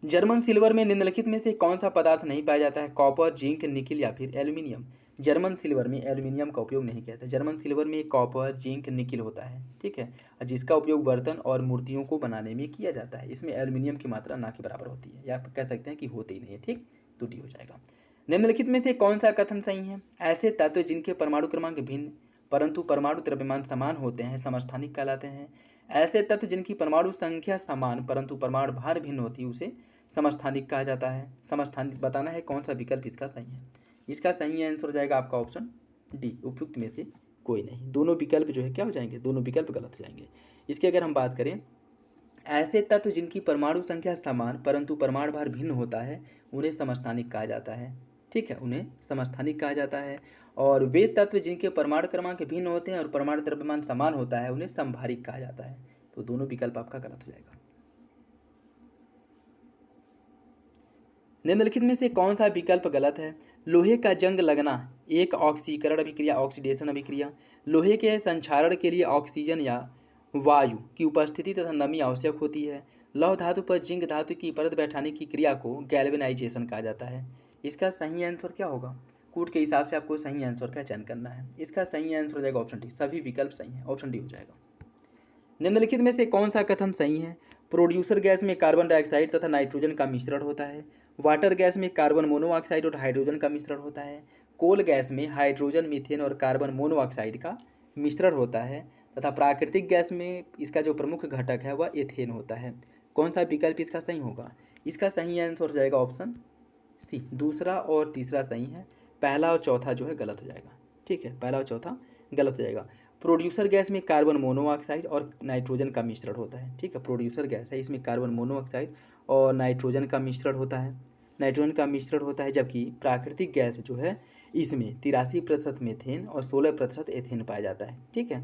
जर्मन सिल्वर में निम्नलिखित में से कौन सा पदार्थ नहीं पाया जाता है? कॉपर, जिंक, निकिल या फिर एल्यूमिनियम। जर्मन सिल्वर में एल्यूमिनियम का उपयोग नहीं किया जाता। जर्मन सिल्वर में कॉपर, जिंक, निकिल होता है। ठीक है, जिसका उपयोग बर्तन और मूर्तियों को बनाने में किया जाता है। इसमें एल्यूमिनियम की मात्रा ना के बराबर होती है, या कह सकते हैं कि होती ही नहीं है। ठीक, तो डी हो जाएगा। निम्नलिखित में से कौन सा कथन सही है? ऐसे तत्व जिनके परमाणु क्रमांक भिन्न परंतु परमाणु द्रव्यमान समान होते हैं समस्थानिक कहलाते हैं। ऐसे तत्व जिनकी परमाणु संख्या समान परंतु परमाणु भार भिन्न होती है उसे समस्थानिक कहा जाता है। समस्थानिक बताना है कौन सा विकल्प इसका सही है। इसका सही आंसर हो जाएगा आपका ऑप्शन डी, उपयुक्त में से कोई नहीं। दोनों विकल्प जो है क्या हो जाएंगे? दोनों विकल्प गलत हो जाएंगे। इसकी अगर हम बात करें, ऐसे तत्व जिनकी परमाणु संख्या समान परंतु परमाणु भार भिन्न होता है उन्हें समस्थानिक कहा जाता है। ठीक है, उन्हें समस्थानिक कहा जाता है। और वे तत्व जिनके परमाणु क्रमांक भिन्न होते हैं और परमाणु द्रव्यमान समान होता है उन्हें समभारिक कहा जाता है। तो दोनों विकल्प आपका गलत हो जाएगा। निम्नलिखित में से कौन सा विकल्प गलत है? लोहे का जंग लगना एक ऑक्सीकरण अभिक्रिया, ऑक्सीडेशन अभिक्रिया। लोहे के संक्षारण के लिए ऑक्सीजन या वायु की उपस्थिति तथा नमी आवश्यक होती है। लौह धातु पर जिंक धातु की परत बैठाने की क्रिया को गैल्वेनाइजेशन कहा जाता है। इसका सही आंसर क्या होगा? कूट के हिसाब से आपको सही आंसर का चयन करना है। इसका सही आंसर हो जाएगा ऑप्शन डी। सभी विकल्प सही है, ऑप्शन डी हो जाएगा। निम्नलिखित में से कौन सा कथन सही है? प्रोड्यूसर गैस में कार्बन डाइऑक्साइड तथा नाइट्रोजन का मिश्रण होता है। वाटर गैस में कार्बन मोनोऑक्साइड और हाइड्रोजन का मिश्रण होता है। कोल गैस में हाइड्रोजन, मीथेन और कार्बन मोनोऑक्साइड का मिश्रण होता है तथा प्राकृतिक गैस में इसका जो प्रमुख घटक है वह एथेन होता है। कौन सा विकल्प इसका सही होगा? इसका सही आंसर हो जाएगा ऑप्शन सी। दूसरा और तीसरा सही है, पहला और चौथा जो है गलत हो जाएगा। ठीक है, पहला और चौथा गलत हो जाएगा। प्रोड्यूसर गैस में कार्बन मोनोऑक्साइड और नाइट्रोजन का मिश्रण होता है। ठीक है, प्रोड्यूसर गैस है, इसमें कार्बन मोनोऑक्साइड और नाइट्रोजन का मिश्रण होता है, जबकि प्राकृतिक गैस जो है इसमें 83% मीथेन और 16% एथेन पाया जाता है। ठीक है,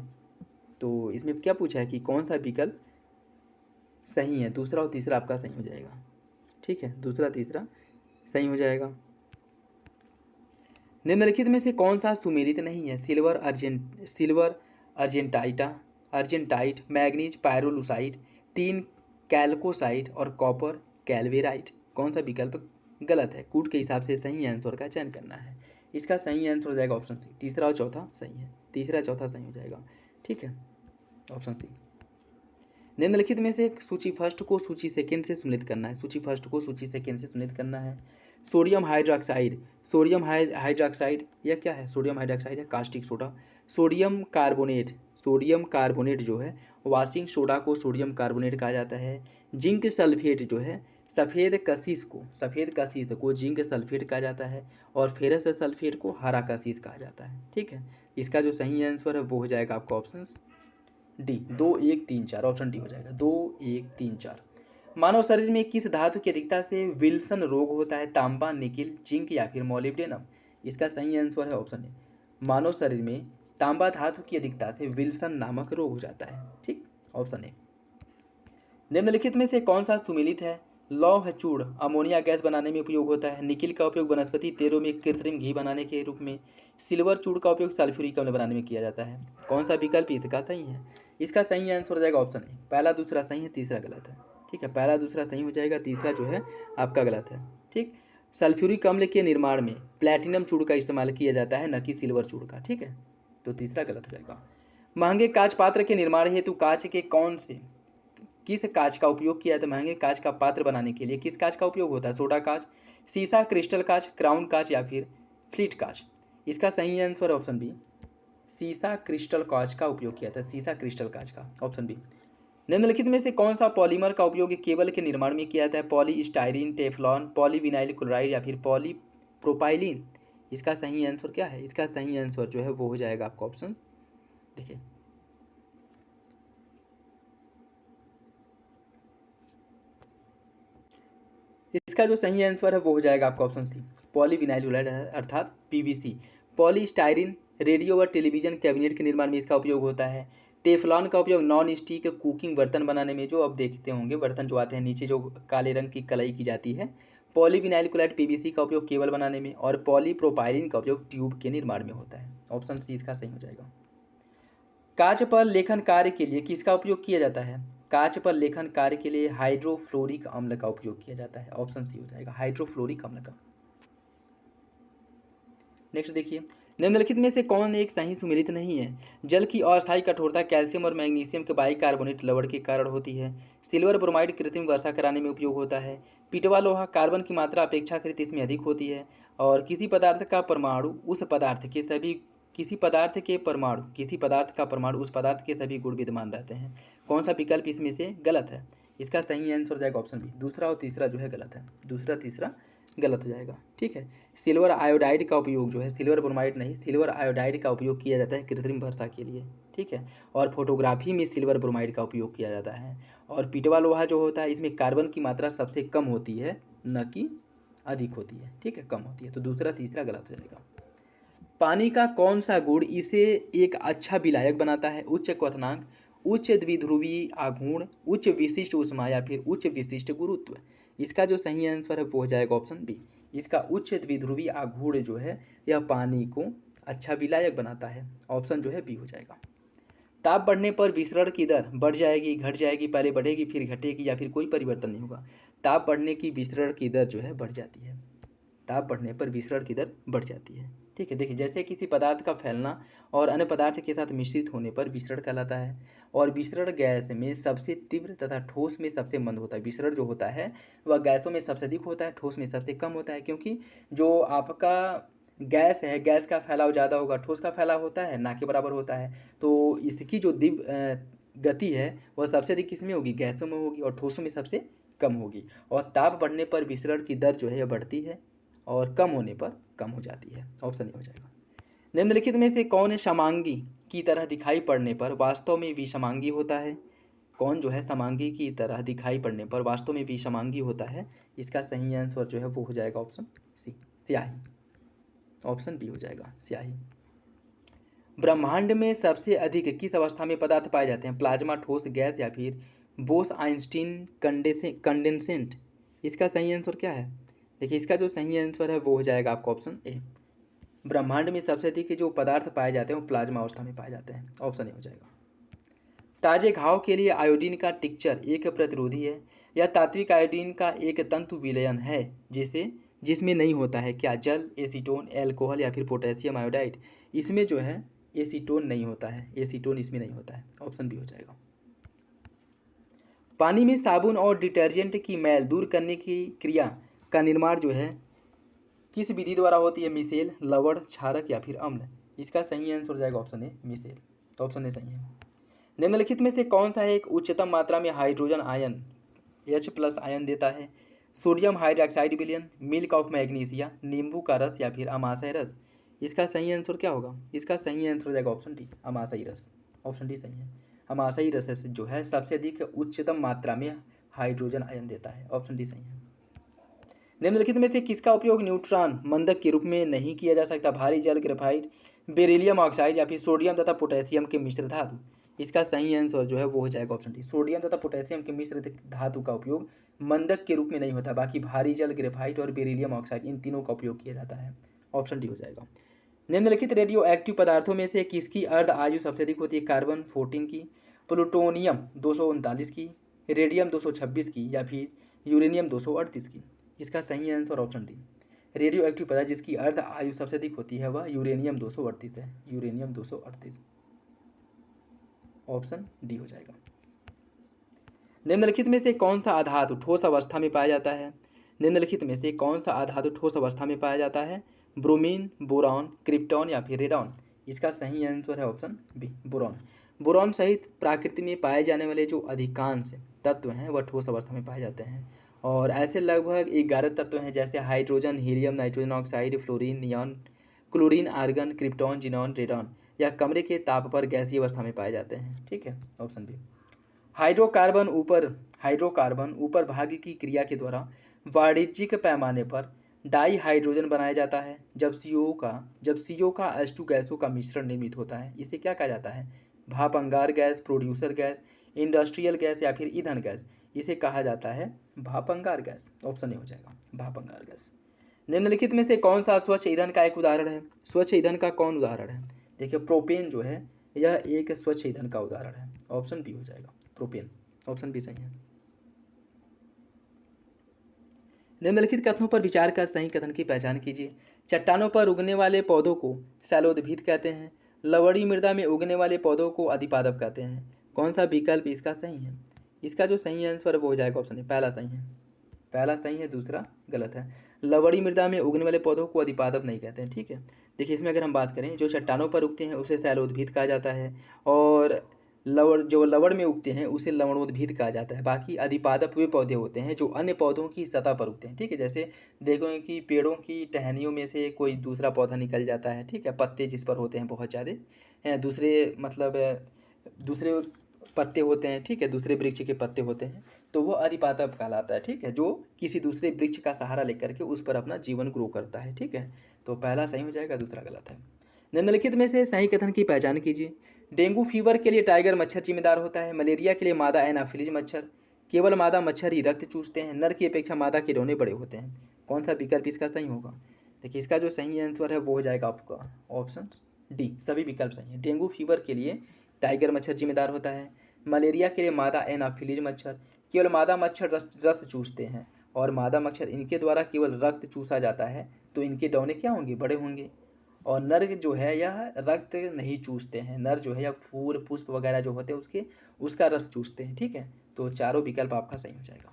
तो इसमें क्या पूछा है कि कौन सा विकल्प सही है? दूसरा और तीसरा आपका सही हो जाएगा। ठीक है, दूसरा तीसरा सही हो जाएगा। निम्नलिखित में से कौन सा सुमेलित नहीं है? सिल्वर अर्जेंटाइट, मैग्नीज पायरोलुसाइड, टीन कैल्कोसाइड और कॉपर कैलवेराइट। कौन सा विकल्प गलत है? कूट के हिसाब से सही आंसर का चयन करना है। इसका सही आंसर हो जाएगा ऑप्शन सी। तीसरा और चौथा सही है, तीसरा चौथा सही हो जाएगा। ठीक है, ऑप्शन सी। निम्नलिखित में से सूची फर्स्ट को सूची सेकेंड से सुनिश्चित करना है। सूची फर्स्ट को सूची सेकेंड से सुनिश्चित करना है। सोडियम हाइड्रोक्साइड यह क्या है? सोडियम हाइड्रोक्साइड है कास्टिक सोडा। सोडियम कार्बोनेट जो है वाशिंग सोडा को सोडियम कार्बोनेट कहा जाता है। जिंक सल्फेट जो है सफ़ेद कशिश को जिंक सल्फेट कहा जाता है और फेरस सल्फेट को हरा कशिश कहा जाता है। ठीक है, इसका जो सही आंसर है वो हो जाएगा आपका ऑप्शन डी, 2 1 3 4। ऑप्शन डी हो जाएगा 2 1 3 4। मानव शरीर में किस धातु की अधिकता से विल्सन रोग होता है? तांबा, निकिल, जिंक या फिर मोलिब्डेनम। इसका सही आंसर है ऑप्शन ए। मानव शरीर में तांबा धातु की अधिकता से विल्सन नामक रोग हो जाता है। ठीक, ऑप्शन ए। निम्नलिखित में से कौन सा सुमेलित है? लौह चूड़ अमोनिया गैस बनाने में उपयोग होता है। निकिल का उपयोग वनस्पति तेलों में कृत्रिम घी बनाने के रूप में। सिल्वर चूड़ का उपयोग सल्फ्यूरिक अम्ल बनाने में किया जाता है। कौन सा विकल्प इसका सही है? इसका सही आंसर हो जाएगा ऑप्शन ए। पहला दूसरा सही है, तीसरा गलत है। ठीक है, पहला दूसरा सही हो जाएगा, तीसरा जो है आपका गलत है। ठीक, सल्फ्यूरिक अम्ल के निर्माण में प्लैटिनम चूड़ का इस्तेमाल किया जाता है, न कि सिल्वर चूड़ का। ठीक है, तो तीसरा गलत हो जाएगा। महंगे कांच पात्र के निर्माण हेतु किस कांच का उपयोग किया जाता है? महंगे कांच का पात्र बनाने के लिए किस कांच का उपयोग होता है? सोडा कांच, सीसा, क्रिस्टल कांच, क्राउन कांच या फिर फ्लिट कांच। इसका सही आंसर ऑप्शन बी, सीसा क्रिस्टल कांच का उपयोग किया था, सीसा क्रिस्टल कांच का, ऑप्शन बी। निम्नलिखित में से कौन सा पॉलीमर का उपयोग केबल के निर्माण में किया जाता है? Poly styrene, Teflon, polyvinyl chloride या फिर पॉलीप्रोपाइलिन। इसका सही आंसर क्या है? इसका सही आंसर जो है वो हो जाएगा आपका ऑप्शन, देखिए इसका जो सही आंसर है वो हो जाएगा आपका ऑप्शन सी, पॉलीविनाइल क्लोराइड अर्थात पीवीसी। पॉलीस्टाइरिन रेडियो व टेलीविजन कैबिनेट के निर्माण में इसका उपयोग होता है। टेफ्लॉन का उपयोग नॉन स्टिक कुकिंग बर्तन बनाने में, जो अब देखते होंगे बर्तन जो आते हैं नीचे जो काले रंग की कलाई की जाती है। पॉलीविनाइल क्लोराइड पीवीसी का उपयोग केबल बनाने में और पॉलीप्रोपाइलिन का उपयोग ट्यूब के निर्माण में होता है। ऑप्शन सी इसका सही हो जाएगा। कांच पर लेखन कार्य के लिए किसका उपयोग किया जाता है? कांच पर लेखन कार्य के लिए हाइड्रोफ्लोरिक अम्ल का उपयोग किया जाता है। ऑप्शन सी हो जाएगा हाइड्रोफ्लोरिक अम्ल का। नेक्स्ट देखिए, निम्नलिखित में से कौन एक सही सुमेलित नहीं है? जल की अस्थायी कठोरता कैल्शियम और मैग्नीशियम के बाइकार्बोनेट लवण के कारण होती है। सिल्वर ब्रोमाइड कृत्रिम वर्षा कराने में उपयोग होता है। पिटवा लोहा कार्बन की मात्रा अपेक्षाकृत इसमें अधिक होती है। और किसी पदार्थ का परमाणु उस पदार्थ के सभी गुण विद्यमान रहते हैं। कौन सा विकल्प इसमें से गलत है? इसका सही आंसर हो जाएगा ऑप्शन बी, दूसरा और तीसरा जो है गलत है, दूसरा तीसरा गलत हो जाएगा। ठीक है, सिल्वर आयोडाइड का उपयोग जो है, सिल्वर ब्रोमाइड नहीं, सिल्वर आयोडाइड का उपयोग किया जाता है कृत्रिम वर्षा के लिए। ठीक है, और फोटोग्राफी में सिल्वर ब्रोमाइड का उपयोग किया जाता है। और पिटवा लोहा जो होता है इसमें कार्बन की मात्रा सबसे कम होती है, न कि अधिक होती है। ठीक है, कम होती है, तो दूसरा तीसरा गलत हो जाएगा। पानी का कौन सा गुण इसे एक अच्छा विलायक बनाता है? उच्च क्वथनांक, उच्च द्विध्रुवीय आघूर्ण, उच्च विशिष्ट ऊष्मा या फिर उच्च विशिष्ट गुरुत्व। इसका जो सही आंसर है वो हो जाएगा ऑप्शन बी, इसका उच्च द्विध्रुवीय आघूर्ण जो है यह पानी को अच्छा विलायक बनाता है। ऑप्शन जो है बी हो जाएगा। ताप बढ़ने पर विसरण की दर बढ़ जाएगी, घट जाएगी, पहले बढ़ेगी फिर घटेगी या फिर कोई परिवर्तन नहीं होगा? ताप बढ़ने की विसरण की दर जो है बढ़ जाती है, ताप बढ़ने पर विसरण की दर बढ़ जाती है। ठीक है। देखिए, जैसे किसी पदार्थ का फैलना और अन्य पदार्थ के साथ मिश्रित होने पर विसरण कहलाता है। और विसरण गैस में सबसे तीव्र तथा ठोस में सबसे मंद होता है। विसरण जो होता है वह गैसों में सबसे अधिक होता है, ठोस में सबसे कम होता है, क्योंकि जो आपका गैस है, गैस का फैलाव ज़्यादा होगा, ठोस का फैलाव होता है ना के बराबर होता है। तो इसकी जो गति है वह सबसे अधिक किस में होगी, गैसों में होगी, और ठोसों में सबसे कम होगी। और ताप बढ़ने पर विसरण की दर जो है यह बढ़ती है और कम होने पर कम हो जाती है। ऑप्शन ए हो जाएगा। निम्नलिखित में से कौन समांगी की तरह दिखाई पड़ने पर वास्तव में विषमांगी होता है? कौन जो है समांगी की तरह दिखाई पड़ने पर वास्तव में विषमांगी होता है? इसका सही आंसर जो है वो हो जाएगा ऑप्शन सी, स्याही। ऑप्शन बी हो जाएगा, स्याही। ब्रह्मांड में सबसे अधिक किस अवस्था में पदार्थ पाए जाते हैं? प्लाज्मा, ठोस, गैस या फिर बोस आइंस्टीन कंडेंसेंट? इसका सही आंसर क्या है? देखिए, इसका जो सही आंसर है वो हो जाएगा आपका ऑप्शन ए। ब्रह्मांड में सबसे अधिक जो पदार्थ पाए जाते हैं वो प्लाज्मा अवस्था में पाए जाते हैं। ऑप्शन ए हो जाएगा। ताजे घाव के लिए आयोडीन का टिक्चर एक प्रतिरोधी है या तात्विक आयोडीन का एक तंतु विलयन है जिसमें नहीं होता है? क्या जल, एसीटोन, एल्कोहल या फिर पोटेशियम आयोडाइड? इसमें जो है एसीटोन नहीं होता है, एसीटोन इसमें नहीं होता है। ऑप्शन बी हो जाएगा। पानी में साबुन और डिटर्जेंट की मैल दूर करने की क्रिया का निर्माण जो है किस विधि द्वारा होती है? मिसेल, लवण, क्षारक या फिर अम्ल? इसका सही आंसर हो जाएगा option A, micelle. Option A सही है। निम्नलिखित में से कौन सा एक उच्चतम मात्रा में हाइड्रोजन आयन H+ आयन देता है? सोडियम हाइड्रोक्साइड विलयन, मिल्क ऑफ मैग्नीशिया, नींबू का रस या फिर अमाशय रस? इसका सही आंसर क्या होगा? इसका सही आंसर हो जाएगा ऑप्शन डी, अमाशयी रस। ऑप्शन डी सही है। अमाशयी रस से जो है सबसे अधिक उच्चतम मात्रा में हाइड्रोजन आयन देता है। ऑप्शन डी सही है। निम्नलिखित में से किसका उपयोग न्यूट्रॉन मंदक के रूप में नहीं किया जा सकता? भारी जल, ग्रेफाइट, बेरिलियम ऑक्साइड या फिर सोडियम तथा पोटेशियम के मिश्र धातु? इसका सही आंसर जो है वो हो जाएगा ऑप्शन डी, सोडियम तथा पोटेशियम के मिश्र धातु का उपयोग मंदक के रूप में नहीं होता। बाकी भारी जल, ग्रेफाइट और बेरिलियम ऑक्साइड इन तीनों का उपयोग किया जाता है। ऑप्शन डी हो जाएगा। निम्नलिखित रेडियो एक्टिव पदार्थों में से किसकी अर्ध आयु सबसे अधिक होती है? कार्बन 14 की, प्लूटोनियम 239 की, रेडियम 226 की या फिर यूरेनियम 238 की? इसका सही answer option D, radio active पदार्थ जिसकी अर्ध आयु सबसे अधिक होती है वह यूरेनियम 238 है, यूरेनियम 238। ऑप्शन डी हो जाएगा। निम्नलिखित में से कौन सा आधातु ठोस अवस्था में पाया जाता है? निम्नलिखित में से कौन सा आधातु ठोस अवस्था में पाया जाता है? ब्रोमीन, बोरॉन, क्रिप्टॉन या फिर रेडॉन? इसका सही आंसर है ऑप्शन बी, बोरॉन। बोरॉन सहित प्रकृति में पाए जाने वाले जो अधिकांश तत्व हैं वह ठोस अवस्था में पाए जाते हैं। और ऐसे लगभग 11 तत्व हैं, जैसे hydrogen, helium, nitrogen oxide, fluorine, neon, chlorine, argon, krypton, xenon, radon. यह कमरे के ताप पर गैसीय अवस्था में पाए जाते हैं। ठीक है, ऑप्शन बी। हाइड्रोकार्बन ऊपर भाग की क्रिया के द्वारा वाणिज्यिक पैमाने पर डाई हाइड्रोजन बनाया जाता है जब CO का H2 गैसों का मिश्रण निर्मित होता है। इसे क्या कहा जाता है? भाप अंगार gas, producer gas, industrial gas या फिर ईंधन गैस? इसे कहा जाता है भाप अंगार गैस। ऑप्शन ए हो जाएगा, भाप अंगार गैस। निम्नलिखित में से कौन सा स्वच्छ ईंधन का एक उदाहरण है? स्वच्छ ईंधन का कौन उदाहरण है? देखिए, प्रोपेन जो है यह एक स्वच्छ ईंधन का उदाहरण है। ऑप्शन बी हो जाएगा, प्रोपेन। ऑप्शन बी सही है। निम्नलिखित कथनों पर विचार कर सही कथन की पहचान कीजिए। चट्टानों पर उगने वाले पौधों को शैलोदभिद कहते हैं। लवणी मृदा में उगने वाले पौधों को अधिपादप कहते हैं। कौन सा विकल्प इसका सही है? इसका जो सही आंसर वो हो जाएगा ऑप्शन ए, पहला सही है। पहला सही है, दूसरा गलत है। लवणी मृदा में उगने वाले पौधों को अधिपादप नहीं कहते हैं। ठीक है। देखिए, इसमें अगर हम बात करें, जो चट्टानों पर उगते हैं उसे शैलोदभिद कहा जाता है, और लवण में उगते हैं उसे लवणोद्भिद कहा जाता है। बाकी अधिपादप वे पौधे होते हैं जो अन्य पौधों की सतह पर उगते हैं। ठीक है, जैसे देखोगे कि पेड़ों की टहनियों में से कोई दूसरा पौधा निकल जाता है। ठीक है, पत्ते जिस पर होते हैं बहुत ज़्यादा, दूसरे पत्ते होते हैं। ठीक है, दूसरे वृक्ष के पत्ते होते हैं, तो वो अधिपादप कहलाता है। ठीक है, जो किसी दूसरे वृक्ष का सहारा लेकर के उस पर अपना जीवन ग्रो करता है। ठीक है, तो पहला सही हो जाएगा, दूसरा गलत है। निम्नलिखित में से सही कथन की पहचान कीजिए। डेंगू फीवर के लिए टाइगर मच्छर जिम्मेदार होता है। मलेरिया के लिए मादा एनाफिलीज मच्छर। केवल मादा मच्छर ही रक्त चूसते हैं। नर की अपेक्षा मादा के रोने बड़े होते हैं। कौन सा विकल्प इसका सही होगा? देखिए, इसका जो सही आंसर है वो हो जाएगा आपका ऑप्शन डी, सभी विकल्प सही है। डेंगू फीवर के लिए टाइगर मच्छर जिम्मेदार होता है। मलेरिया के लिए मादा एनाफिलीज मच्छर। केवल मादा मच्छर रस चूसते हैं, और मादा मच्छर इनके द्वारा केवल रक्त चूसा जाता है, तो इनके डौने क्या होंगे? बड़े होंगे। और नर जो है यह रक्त नहीं चूसते हैं। नर जो है या फूल पुष्प वगैरह जो होते हैं उसका रस चूसते हैं। ठीक है, तो चारों विकल्प आपका सही हो जाएगा।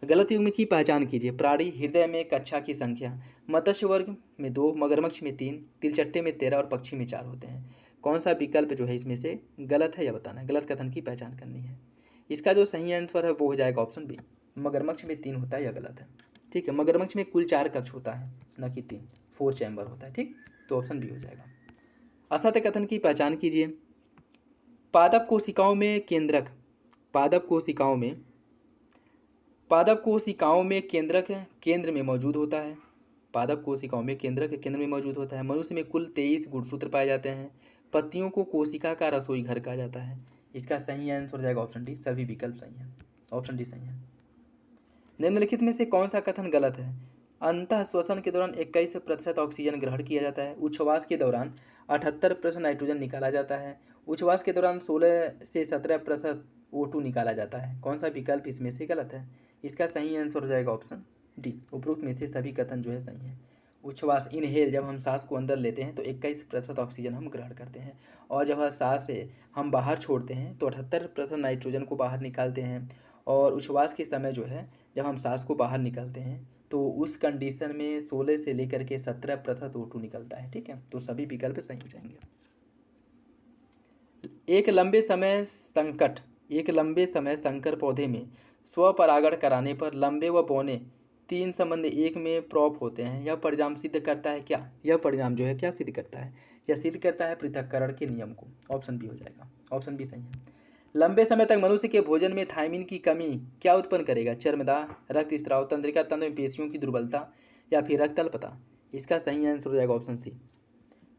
गलत युग्म की पहचान कीजिए। प्राणी हृदय में कक्षा की संख्या मत्स्य वर्ग में 2, मगरमच्छ में 3, तिलचट्टे में 13 और पक्षी में 4 होते हैं। कौन सा विकल्प जो है इसमें से गलत है यह बताना है, गलत कथन की पहचान करनी है। इसका जो सही आंसर है वो हो जाएगा ऑप्शन बी, मगरमच्छ में 3 होता है, यह गलत है। ठीक है, मगरमच्छ में कुल 4 कक्ष होता है, न कि 3, 4 चैम्बर होता है। ठीक, तो ऑप्शन बी हो जाएगा। असत्य कथन की पहचान कीजिए। पादप कोशिकाओं में केंद्रक पादप कोशिकाओं में केंद्रक केंद्र में मौजूद होता है। पादप कोशिकाओं में केंद्रक केंद्र में मौजूद होता है। मनुष्य में कुल 23 गुणसूत्र पाए जाते हैं। पत्तियों को कोशिका का रसोई घर कहा जाता है। इसका सही आंसर हो जाएगा ऑप्शन डी, सभी विकल्प सही हैं, ऑप्शन डी सही है। निम्नलिखित में से कौन सा कथन गलत है? अंतः श्वसन के दौरान 21% ऑक्सीजन ग्रहण किया जाता है। उच्छ्वास के दौरान 78% नाइट्रोजन निकाला जाता है। उच्छ्वास के दौरान 16 से 17% O2 निकाला जाता है। कौन सा विकल्प इसमें से गलत है? इसका सही आंसर हो जाएगा ऑप्शन डी, उपरोक्त में से सभी कथन जो है सही है। उच्छ्वास इनहेल, जब हम सांस को अंदर लेते हैं तो 21% ऑक्सीजन हम ग्रहण करते हैं, और जब वह सांस से हम बाहर छोड़ते हैं तो 78% नाइट्रोजन को बाहर निकालते हैं। और उच्छ्वास के समय जो है जब हम सांस को बाहर निकालते हैं तो उस कंडीशन में 16 से लेकर के 17% O2 निकलता है। ठीक है, तो सभी विकल्प सही हो जाएंगे। एक लंबे समय संकर पौधे में स्वपरागण कराने पर लंबे व बौने 3 संबंध एक में प्रॉप होते हैं। यह परिणाम सिद्ध करता है क्या? यह परिणाम जो है क्या सिद्ध करता है? यह सिद्ध करता है पृथक्करण के नियम को। ऑप्शन बी हो जाएगा, ऑप्शन बी सही है। लंबे समय तक मनुष्य के भोजन में थायमिन की कमी क्या उत्पन्न करेगा? चर्मदाह, रक्तस्राव, तंत्रिका तंत्र में पेशियों की दुर्बलता या फिर रक्त अल्पता। इसका सही आंसर हो जाएगा ऑप्शन सी,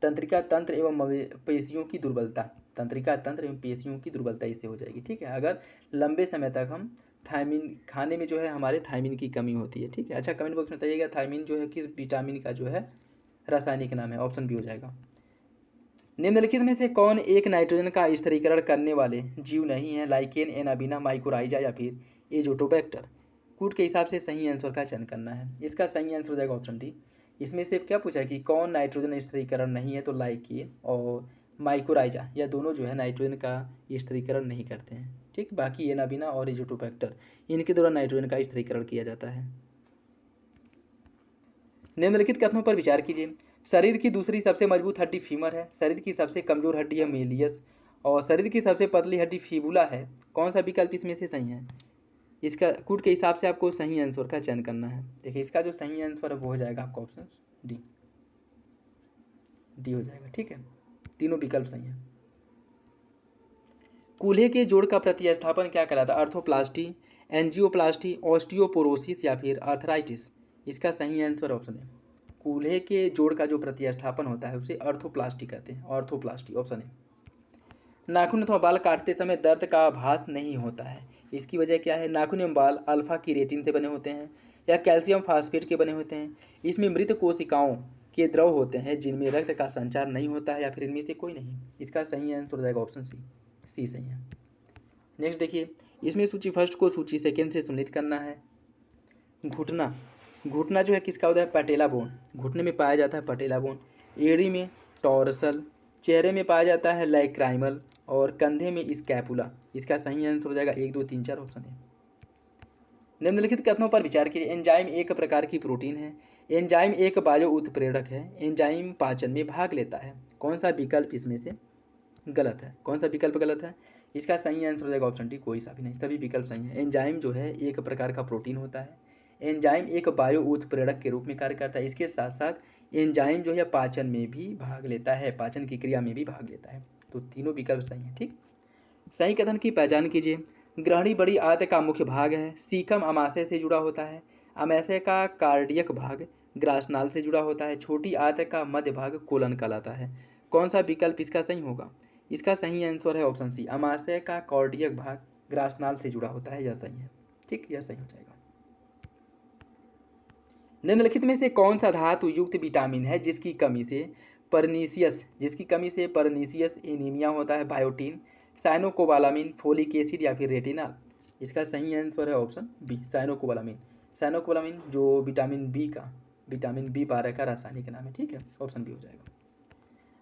तंत्रिका तंत्र एवं पेशियों की दुर्बलता। तंत्रिका तंत्र एवं पेशियों की दुर्बलता इससे हो जाएगी। ठीक है, अगर लंबे समय तक हम थायमिन खाने में जो है हमारे थायमिन की कमी होती है। ठीक है, अच्छा कमेंट बॉक्स में बताइएगा थायमिन जो है किस विटामिन का जो है रासायनिक नाम है। ऑप्शन बी हो जाएगा। निम्नलिखित में से कौन एक नाइट्रोजन का स्थिरीकरण करने वाले जीव नहीं है? लाइकेन, एनाबिना, माइकोराइजा या फिर एजोटोबैक्टर। कूट के हिसाब से सही आंसर का चयन करना है। इसका सही आंसर हो जाएगा ऑप्शन डी। इसमें से क्या पूछा है कि कौन नाइट्रोजन स्थिरीकरण नहीं है, तो लाइकेन और माइकोराइजा यह दोनों जो है नाइट्रोजन का स्थिरीकरण नहीं करते हैं। ठीक, बाकी एनाबिना और एजोटोबैक्टर इनके द्वारा नाइट्रोजन का स्थिरीकरण किया जाता है। निम्नलिखित कथनों पर विचार कीजिए। शरीर की दूसरी सबसे मजबूत हड्डी फीमर है। शरीर की सबसे कमजोर हड्डी है मेलियस, और शरीर की सबसे पतली हड्डी फीबुला है। कौन सा विकल्प इसमें से सही है? इसका कूट के हिसाब से आपको सही आंसर का चयन करना है। देखिए इसका जो सही आंसर है वो हो जाएगा आपका ऑप्शन डी, डी हो जाएगा। ठीक है, तीनों विकल्प सही हैं। कूल्हे के जोड़ का प्रतिस्थापन क्या कहलाता है? अर्थोप्लास्टी, एंजियोप्लास्टी, ऑस्टियोपोरोसिस या फिर आर्थराइटिस। इसका सही आंसर ऑप्शन है कूल्हे के जोड़ का जो प्रतिस्थापन होता है उसे अर्थोप्लास्टी कहते हैं, ऑर्थोप्लास्टी ऑप्शन है। नाखून अथवा बाल काटते समय दर्द का आभास नहीं होता है, इसकी वजह क्या है? नाखून एवं बाल अल्फा कीरेटिन से बने होते हैं या कैल्शियम फास्फेट के बने होते हैं। इसमें मृत कोशिकाओं के द्रव होते हैं जिनमें रक्त का संचार नहीं होता है, या फिर इनमें से कोई नहीं। इसका सही आंसर हो जाएगा ऑप्शन सी, सी सही है। नेक्स्ट देखिए, इसमें सूची फर्स्ट को सूची सेकेंड से सम्मिलित करना है। घुटना, घुटना जो है किसका होता है? पटेला बोन। घुटने में पाया जाता है पटेला बोन। एड़ी में टॉर्सल, चेहरे में पाया जाता है लैक्राइमल, और कंधे में स्कैपुला। इसका सही आंसर हो जाएगा 1, 2, 3, 4 ऑप्शन है। निम्नलिखित कथनों पर विचार कीजिए। एंजाइम एक प्रकार की प्रोटीन है। एंजाइम एक बायो उत्प्रेरक है। एंजाइम पाचन में भाग लेता है। कौन सा विकल्प इसमें से गलत है? कौन सा विकल्प गलत है? इसका सही आंसर हो जाएगा ऑप्शन डी, कोई सा भी नहीं, सभी विकल्प सही है। एंजाइम जो है एक प्रकार का प्रोटीन होता है। एंजाइम एक बायो उत्प्रेरक के रूप में कार्य करता है। इसके साथ साथ एंजाइम जो है पाचन में भी भाग लेता है, पाचन की क्रिया में भी भाग लेता है। तो तीनों विकल्प सही हैं। ठीक, सही कथन की पहचान कीजिए। ग्रहणी बड़ी आंत का मुख्य भाग है। सीकम अमाशय से जुड़ा होता है। अमाशय का कार्डियक भाग ग्रासनाल से जुड़ा होता है। छोटी आंत का मध्य भाग कोलन कहलाता है। कौन सा विकल्प इसका सही होगा? इसका सही आंसर है ऑप्शन सी, अमाशय का कार्डियक भाग ग्रासनाल से जुड़ा होता है, यह सही है। ठीक, यह सही हो जाएगा। निम्नलिखित में से कौन सा धातु युक्त विटामिन है जिसकी कमी से परनीसियस एनीमिया होता है? बायोटीन, साइनोकोबालामिन, फोलिक एसिड या फिर रेटिनॉल। इसका सही आंसर है ऑप्शन बी, साइनोकोबालामिन। साइनोकोबालामिन जो विटामिन बी 12 का रासायनिक नाम है। ठीक है, ऑप्शन बी हो जाएगा।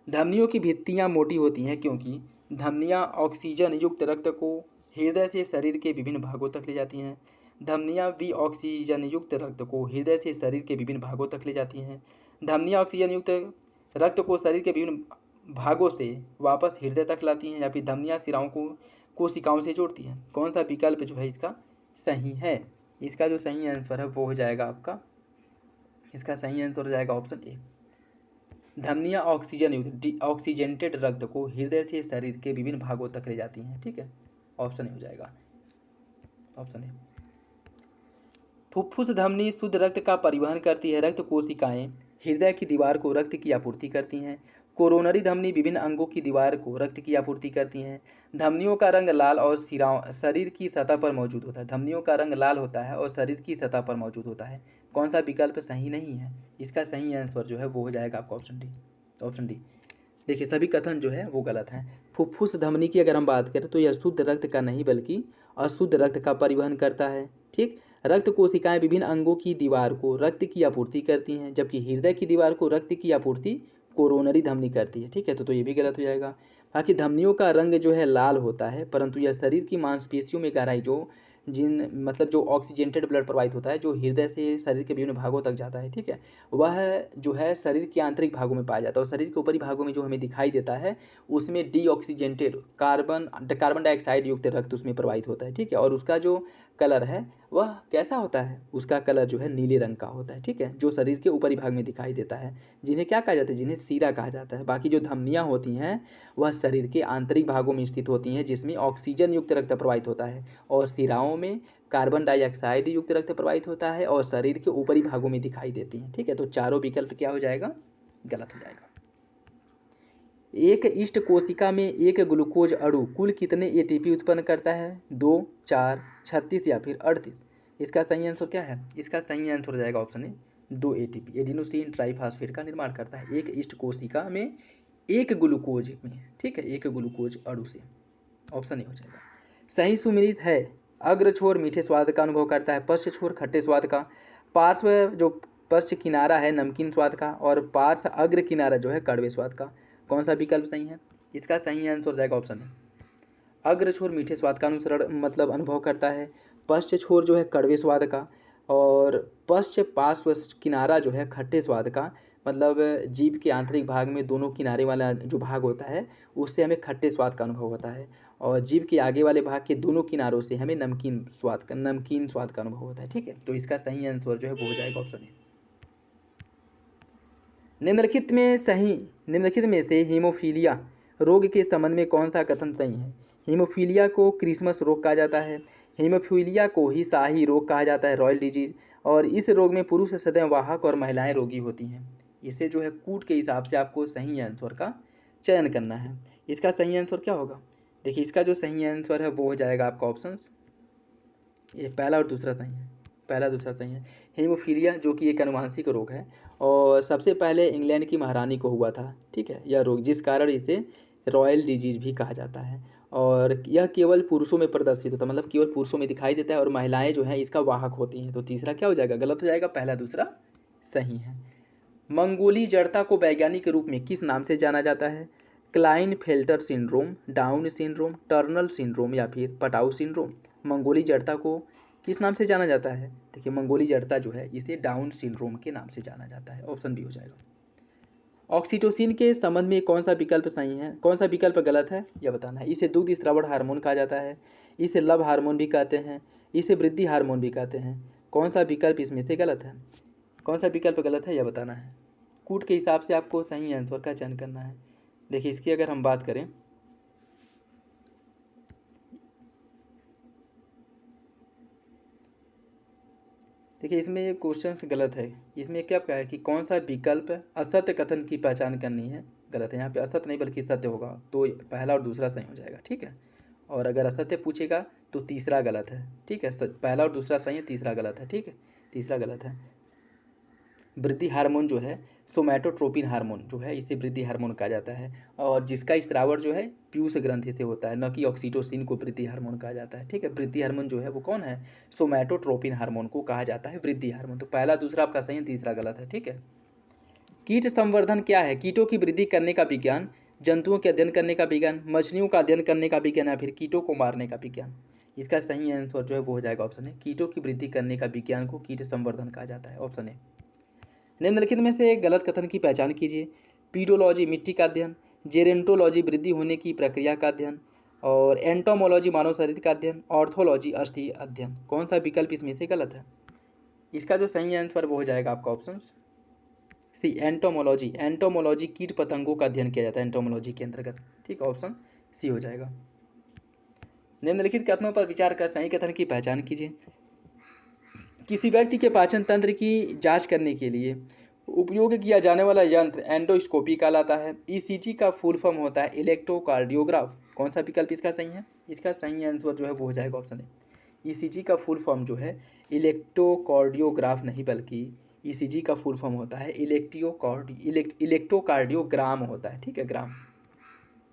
धमनियों की भित्तियाँ मोटी होती हैं क्योंकि धमनियाँ ऑक्सीजन युक्त रक्त को हृदय से शरीर के विभिन्न भागों तक ले जाती हैं। धमनियाँ भी ऑक्सीजन युक्त रक्त को हृदय से शरीर के विभिन्न भागों तक ले जाती हैं। धमनियाँ ऑक्सीजन युक्त रक्त को शरीर के विभिन्न भागों से वापस हृदय तक लाती हैं, या फिर धमनियाँ सिराओं को कोशिकाओं से जोड़ती हैं। कौन सा विकल्प जो है इसका सही है? इसका जो सही आंसर है वो हो जाएगा आपका, इसका सही आंसर हो जाएगा ऑप्शन ए। धमनियाँ ऑक्सीजन युक्त ऑक्सीजेंटेड रक्त को हृदय से शरीर के विभिन्न भागों तक ले जाती हैं। ठीक है, ऑप्शन ए हो जाएगा, ऑप्शन ए। फुफ्फुस धमनी शुद्ध रक्त का परिवहन करती है। रक्त कोशिकाएं हृदय की दीवार को रक्त की आपूर्ति करती हैं। कोरोनरी धमनी विभिन्न अंगों की दीवार को रक्त की आपूर्ति करती हैं। धमनियों का रंग लाल और सिराओं शरीर की सतह पर मौजूद होता है। धमनियों का रंग लाल होता है और शरीर की सतह पर मौजूद होता है। कौन सा विकल्प सही नहीं है? इसका सही आंसर जो है वो हो जाएगा आपका ऑप्शन डी, ऑप्शन डी। देखिए सभी कथन जो है वो गलत हैं। फुफ्फुस धमनी की अगर हम बात करें तो यह शुद्ध रक्त का नहीं बल्कि अशुद्ध रक्त का परिवहन करता है। ठीक, रक्त कोशिकाएं विभिन्न अंगों की दीवार को रक्त की आपूर्ति करती हैं, जबकि हृदय की दीवार को रक्त की आपूर्ति कोरोनरी धमनी करती है। ठीक है, तो ये भी गलत हो जाएगा। बाकी धमनियों का रंग जो है लाल होता है, परंतु यह शरीर की मांसपेशियों में गहराई जो ऑक्सीजेंटेड ब्लड प्रवाहित होता है, जो हृदय से शरीर के विभिन्न भागों तक जाता है। ठीक है, वह जो है शरीर के आंतरिक भागों में पाया जाता है, और शरीर के ऊपरी भागों में जो हमें दिखाई देता है उसमें डीऑक्सीजेंटेड कार्बन डाइऑक्साइड युक्त रक्त उसमें प्रवाहित होता है। ठीक है, और उसका जो कलर है वह कैसा होता है? उसका कलर जो है नीले रंग का होता है। ठीक है, जो शरीर के ऊपरी भाग में दिखाई देता है, जिन्हें क्या कहा जाता है? जिन्हें सीरा कहा जाता है। बाकी जो धमनियाँ होती हैं वह शरीर के आंतरिक भागों में स्थित होती हैं, जिसमें ऑक्सीजन युक्त रक्त प्रवाहित होता है, और सिराओं में कार्बन डाइऑक्साइड युक्त रक्त प्रवाहित होता है और शरीर के ऊपरी भागों में दिखाई देती हैं। ठीक है, तो चारों विकल्प क्या हो जाएगा? गलत हो जाएगा। एक इष्ट कोशिका में एक ग्लूकोज अणु कुल कितने एटीपी उत्पन्न करता है? 2, 4, 36 या फिर 38? इसका सही आंसर क्या है? इसका सही आंसर हो जाएगा ऑप्शन ए, 2 एटीपी एडिनोसिन ट्राइफॉस्फेट का निर्माण करता है एक इष्ट कोशिका में एक ग्लूकोज में। ठीक है, एक ग्लूकोज अणु से, ऑप्शन ए हो जाएगा। सही सुमिलित है। अग्र छोर मीठे स्वाद का अनुभव करता है, पश्च छोर खट्टे स्वाद का, पार्श्व जो पश्च किनारा है नमकीन स्वाद का, और पार्श्व अग्र किनारा जो है कड़वे स्वाद का। कौन सा विकल्प सही है? इसका सही आंसर हो जाएगा ऑप्शन है, अग्र छोर मीठे स्वाद का अनुसरण मतलब अनुभव करता है, पश्च छोर जो है कड़वे स्वाद का, और पश्च पार्श्व किनारा जो है खट्टे स्वाद का। मतलब जीभ के आंतरिक भाग में दोनों किनारे वाला जो भाग होता है उससे हमें खट्टे स्वाद का अनुभव होता है, और जीभ के आगे वाले भाग के दोनों किनारों से हमें नमकीन स्वाद का अनुभव होता है। ठीक है, तो इसका सही आंसर जो है वो हो जाएगा ऑप्शन ए। निम्नलिखित में से हीमोफीलिया रोग के संबंध में कौन सा कथन सही है? हीमोफीलिया को क्रिसमस रोग कहा जाता है, हीमोफीलिया को ही शाही रोग कहा जाता है, रॉयल डिजीज, और इस रोग में पुरुष सदैव वाहक और महिलाएं रोगी होती हैं। इसे जो है कूट के हिसाब से आपको सही आंसर का चयन करना है। इसका सही आंसर क्या होगा? देखिए इसका जो सही आंसर है वो हो जाएगा आपका ऑप्शन, ये पहला और दूसरा सही है, पहला दूसरा सही है। हीमोफीलिया जो कि एक अनुवांशिक रोग है, और सबसे पहले इंग्लैंड की महारानी को हुआ था। ठीक है, यह रोग, जिस कारण इसे रॉयल डिजीज भी कहा जाता है, और यह केवल पुरुषों में प्रदर्शित होता है, मतलब केवल पुरुषों में दिखाई देता है, और महिलाएं जो हैं इसका वाहक होती हैं। तो तीसरा क्या हो जाएगा? गलत हो जाएगा, पहला दूसरा सही है। मंगोली जड़ता को वैज्ञानिक रूप में किस नाम से जाना जाता है? Klinefelter syndrome, Down syndrome, Turner syndrome या फिर पटाउ सिंड्रोम? मंगोली जड़ता को किस नाम से जाना जाता है? देखिए मंगोली जड़ता जो है इसे डाउन सिंड्रोम के नाम से जाना जाता है, ऑप्शन बी हो जाएगा। ऑक्सीटोसिन के संबंध में कौन सा विकल्प सही है, कौन सा विकल्प गलत है, यह बताना है। इसे दुग्ध स्रावण हार्मोन कहा जाता है, इसे लव हार्मोन भी कहते हैं, इसे वृद्धि हार्मोन भी कहते हैं। कौन सा विकल्प इसमें से गलत है? कौन सा विकल्प गलत है यह बताना है। कूट के हिसाब से आपको सही आंसर का चयन करना है। देखिए इसकी अगर हम बात करें, देखिए इसमें ये क्वेश्चन गलत है। इसमें क्या कहा है कि कौन सा विकल्प असत्य कथन की पहचान करनी है, गलत है। यहाँ पे असत्य नहीं बल्कि सत्य होगा, तो पहला और दूसरा सही हो जाएगा। ठीक है, और अगर असत्य पूछेगा तो तीसरा गलत है। ठीक है, पहला और दूसरा सही है, तीसरा गलत है। ठीक है, तीसरा गलत है। वृद्धि हार्मोन जो है सोमैटोट्रोपिन हार्मोन जो है इसे वृद्धि हार्मोन कहा जाता है, और जिसका स्रावर जो है पीयूष ग्रंथि से होता है, न कि ऑक्सीटोसिन को वृद्धि हार्मोन कहा जाता है। ठीक है, वृद्धि हार्मोन जो है वो कौन है? सोमैटोट्रोपिन हार्मोन को कहा जाता है वृद्धि हार्मोन। तो पहला दूसरा आपका सही है, तीसरा गलत है। ठीक है, कीट संवर्धन क्या है? कीटों की वृद्धि करने का विज्ञान, जंतुओं के अध्ययन करने का विज्ञान, मछलियों का अध्ययन करने का विज्ञान या फिर कीटों को मारने का विज्ञान। इसका सही आंसर जो है वो हो जाएगा ऑप्शन है, कीटों की वृद्धि करने का विज्ञान को कीट संवर्धन कहा जाता है, ऑप्शन है। निम्नलिखित में से गलत कथन की पहचान कीजिए। पीडोलॉजी मिट्टी का अध्ययन, जेरेंटोलॉजी वृद्धि होने की प्रक्रिया का अध्ययन, और एंटोमोलॉजी मानव शरीर का अध्ययन, ऑर्थोलॉजी अस्थि अध्ययन। कौन सा विकल्प इसमें से गलत है? इसका जो सही आंसर वो हो जाएगा आपका ऑप्शन सी, एंटोमोलॉजी। एंटोमोलॉजी कीट पतंगों का अध्ययन किया जाता है एंटोमोलॉजी के अंतर्गत, ठीक, ऑप्शन सी हो जाएगा। निम्नलिखित कथनों पर विचार कर सही कथन की पहचान कीजिए। किसी व्यक्ति के पाचन तंत्र की जांच करने के लिए उपयोग किया जाने वाला यंत्र एंडोस्कोपी कहलाता है। ईसीजी का फुल फॉर्म होता है इलेक्ट्रोकार्डियोग्राफ। कौन सा विकल्प इसका सही है? इसका सही आंसर जो है वो हो जाएगा ऑप्शन है, ईसीजी का फुल फॉर्म जो है इलेक्ट्रोकार्डियोग्राफ नहीं बल्कि ईसीजी का फुल फॉर्म होता है इलेक्ट्रोकार्डियोग्राम होता है, ठीक है, ग्राम,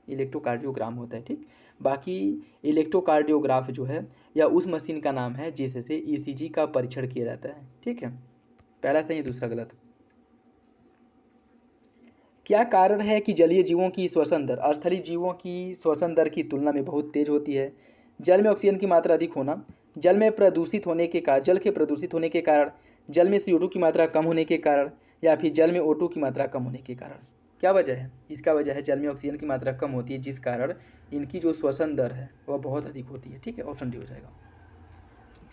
इलेक्ट्रोकार्डियोग्राम होता है, ठीक। बाकी इलेक्ट्रोकार्डियोग्राफ जो है या उस मशीन का नाम है जिससे ईसीजी का परीक्षण किया जाता है, ठीक है। पहला सही है, दूसरा गलत। क्या कारण है कि जलीय जीवों की श्वसन दर स्थलीय जीवों की श्वसन दर की तुलना में बहुत तेज होती है? जल में ऑक्सीजन की मात्रा अधिक होना, जल में प्रदूषित होने के कारण, जल के प्रदूषित होने के कारण, जल में CO2 की मात्रा कम होने के कारण, या फिर जल में O2 की मात्रा कम होने के कारण। क्या वजह है? इसका वजह है जल में ऑक्सीजन की मात्रा कम होती है जिस कारण इनकी जो श्वसन दर है वह बहुत अधिक होती है, ठीक है, ऑप्शन डी हो जाएगा।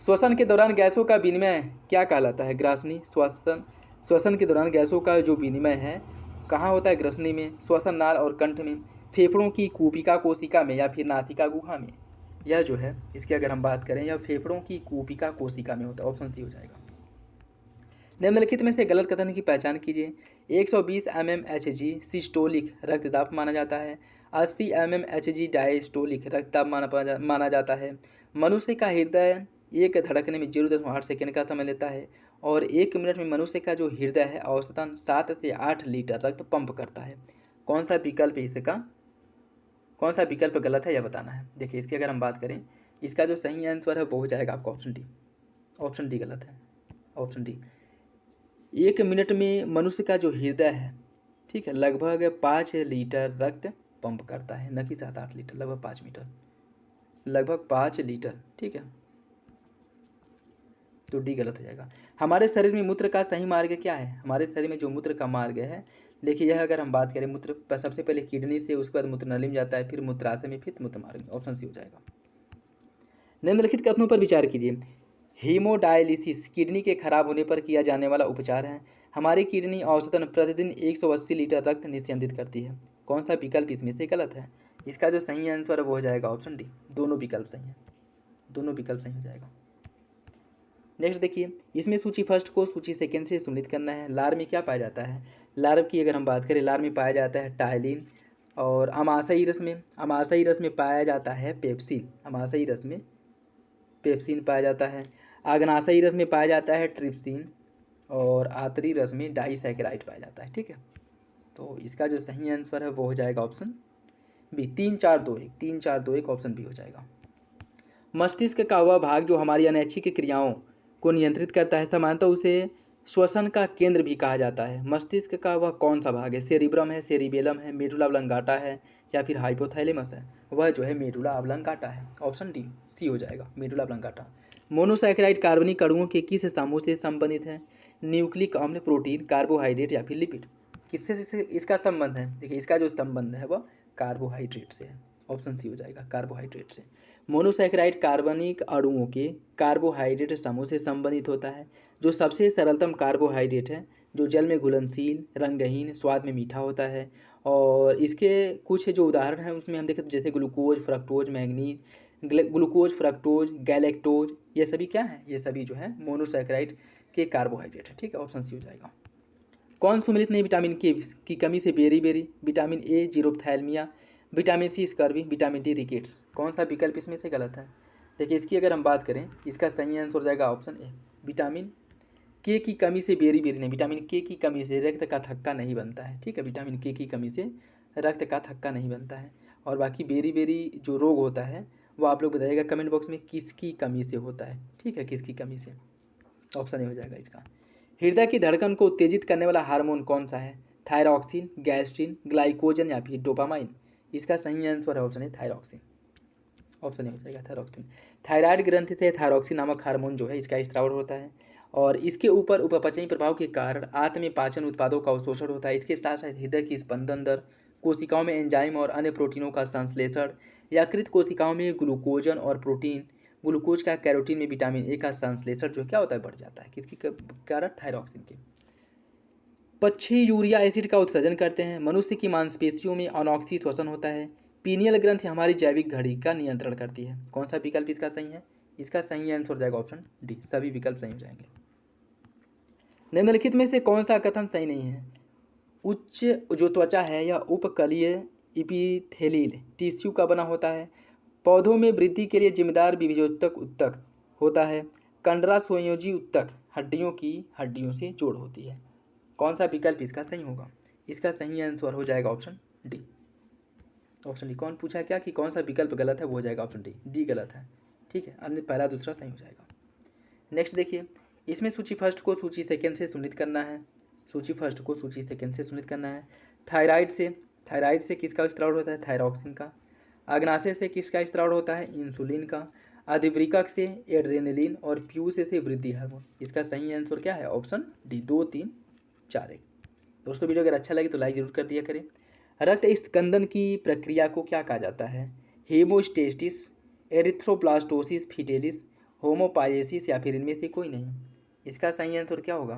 श्वसन के दौरान गैसों का विनिमय क्या कहलाता है? ग्रासनी। श्वसन के दौरान गैसों का जो विनिमय है कहाँ होता है? ग्रसनी में, श्वसन नाल और कंठ में, फेफड़ों की कूपिका कोशिका में, या फिर नासिका गुहा में। यह जो है इसकी अगर हम बात करें, यह फेफड़ों की कूपिका कोशिका में होता है, ऑप्शन सी हो जाएगा। निम्नलिखित में से गलत कथन की पहचान कीजिए। 120 mmHg सिस्टोलिक रक्तदाब माना जाता है, 80 mmHg डायस्टोलिक रक्तदाब माना जाता है। मनुष्य का हृदय एक धड़कने में 0.8 सेकेंड का समय लेता है, और 1 मिनट में मनुष्य का जो हृदय है औसतन 7 से 8 लीटर रक्त पंप करता है। कौन सा विकल्प इसका, कौन सा विकल्प गलत है यह बताना है। देखिए इसकी अगर हम बात करें, इसका जो सही आंसर है वो हो जाएगा आपका ऑप्शन डी। ऑप्शन डी गलत है, ऑप्शन डी। 1 मिनट में मनुष्य का जो हृदय है, ठीक है, लगभग 5 लीटर रक्त पंप करता है, न कि 7-8 लीटर, लगभग 5 मीटर, लगभग 5 लीटर, ठीक है, तो डी गलत हो जाएगा। हमारे शरीर में मूत्र का सही मार्ग क्या है? हमारे शरीर में जो मूत्र का मार्ग है, देखिए यह अगर हम बात करें, मूत्र सबसे पहले किडनी से, उसके बाद मूत्र नली में जाता है, फिर मूत्राशय में, फिर मूत्र मार्ग में, ऑप्शन सी हो जाएगा। निम्नलिखित कथनों पर विचार कीजिए। हीमोडायलिसिस किडनी के खराब होने पर किया जाने वाला उपचार है। हमारी किडनी औसतन प्रतिदिन 180 लीटर रक्त निस्यंदित करती है। कौन सा विकल्प इसमें से गलत है? इसका जो सही आंसर है वो हो जाएगा ऑप्शन डी। दोनों विकल्प सही हैं, दोनों विकल्प सही हो जाएगा। नेक्स्ट देखिए, इसमें सूची फर्स्ट को सूची सेकेंड से सुनिश्चित करना है। लार में क्या पाया जाता है? लार की अगर हम बात करें, लार में पाया जाता है टाइलिन, और अमाशयी रस में पाया जाता है पेप्सिन। अमाशयी रस में पेप्सिन पाया जाता है। आग्नाशयी रस में पाया जाता है ट्रिप्सिन, और आंतरी रस में डाइसैकेराइड पाया जाता है, ठीक है। तो इसका जो सही आंसर है वो हो जाएगा ऑप्शन बी, 3-4-2-1 ऑप्शन बी हो जाएगा। मस्तिष्क का वह भाग जो हमारी अनैच्छिक क्रियाओं को नियंत्रित करता है, सामान्यतः उसे श्वसन का केंद्र भी कहा जाता है। मस्तिष्क का वह कौन सा भाग है? सेरिब्रम है, सेरिबेलम है, मेडुला ऑब्लंगाटा है, या फिर हाइपोथैलेमस है? वह जो है मेडुला ऑब्लंगाटा है, ऑप्शन डी सी हो जाएगा, मेडुला ऑब्लंगाटा। मोनोसैकेराइड कार्बनिक अणुओं के किस समूह से संबंधित है? न्यूक्लिक अम्ल, प्रोटीन, कार्बोहाइड्रेट, या फिर लिपिड? किससे इसका संबंध है? देखिए इसका जो संबंध है वह कार्बोहाइड्रेट से है, ऑप्शन सी हो जाएगा, कार्बोहाइड्रेट से। मोनोसैकेराइड कार्बनिक अणुओं के कार्बोहाइड्रेट समूह से संबंधित होता है, जो सबसे सरलतम कार्बोहाइड्रेट है, जो जल में घुलनशील, रंगहीन, स्वाद में मीठा होता है। और इसके कुछ जो उदाहरण हैं उसमें हम देखें तो जैसे glucose, fructose, manganese, glucose, fructose, galactose, ये सभी क्या है? ये सभी जो है मोनोसैकेराइड के कार्बोहाइड्रेट है, ठीक है, ऑप्शन सी हो जाएगा। कौन सुमिलित नहीं विटामिन के की कमी से beri, vitamin A xerophthalmia, vitamin C scurvy, vitamin D rickets? कौन सा विकल्प इसमें से गलत है? देखिए इसकी अगर हम बात करें, इसका सही आंसर हो जाएगा ऑप्शन ए, विटामिन के की कमी से बेरी नहीं, विटामिन के की कमी से रक्त का थक्का नहीं बनता है, ठीक है, विटामिन के की कमी से रक्त का थक्का नहीं बनता है। और बाकी बेरी जो रोग होता है वो आप लोग बताइएगा कमेंट बॉक्स में किसकी कमी से होता है, ठीक है, किसकी कमी से, ऑप्शन ए हो जाएगा इसका। हृदय की धड़कन को उत्तेजित करने वाला हार्मोन कौन सा है? थायरॉक्सिन, गैस्ट्रिन, ग्लाइकोजन या फिर डोपामाइन? इसका सही आंसर है ऑप्शन है थायरॉक्सिन। ऑप्शन ए हो जाएगा थायरॉक्सिन। थायराइड ग्रंथि से थायरॉक्सिन नामक हार्मोन जो है इसका स्राव होता है और इसके ऊपर उपपचयी प्रभाव के कारण आंत में पाचन उत्पादों का अवशोषण होता है। इसके साथ साथ हृदय की स्पंदन दर, कोशिकाओं में एंजाइम और अन्य प्रोटीनों का संश्लेषण, यकृत कोशिकाओं में ग्लूकोजन और प्रोटीन, ग्लूकोज का कैरोटीन में विटामिन ए का संश्लेषण जो क्या होता है बढ़ जाता है। किसके कारण? थायरॉक्सिन के। पक्षी यूरिया एसिड का उत्सर्जन करते हैं। मनुष्य की मांसपेशियों में अनॉक्सी श्वसन होता है। पीनियल ग्रंथि हमारी जैविक घड़ी का नियंत्रण करती है। कौन सा विकल्प इसका सही है? इसका सही आंसर हो जाएगा ऑप्शन डी। सभी विकल्प सही हो जाएंगे। निम्नलिखित में से कौन सा कथन सही नहीं है? उच्च जो त्वचा है या उपकलीय इपिथेलियल टिश्यू का बना होता है। पौधों में वृद्धि के लिए जिम्मेदार विभेदोत्तक उत्तक होता है। कंडरा संयोजी उत्तक हड्डियों से जोड़ होती है। कौन सा विकल्प इसका सही होगा? इसका सही आंसर हो जाएगा ऑप्शन डी। Option D. कौन पूछा क्या कि कौन सा विकल्प गलत है? वो हो जाएगा ऑप्शन डी। डी गलत है। ठीक है, अन्य पहला दूसरा सही हो जाएगा। नेक्स्ट देखिए, इसमें सूची फर्स्ट को सूची सेकंड से सुनित करना है। सूची फर्स्ट को सूची सेकंड से सुनित करना है। थायराइड से किसका स्त्राव होता है? थायरॉक्सिन का। अग्नाशय से किसका स्त्राव होता है? इंसुलिन का। अधिवृक्क से एड्रेनलिन और पीयूष से वृद्धि हार्मोन। इसका सही आंसर क्या है? Option D. 2, 3, 4, 1। दोस्तों वीडियो अगर अच्छा लगे तो लाइक जरूर कर दिया करें। रक्त स्कंदन की प्रक्रिया को क्या कहा जाता है? हेमोस्टेसिस, एरिथ्रोब्लास्टोसिस फिटेलिस, होमोपाइएसिस या फिर इनमें से कोई नहीं? इसका सही आंसर क्या होगा?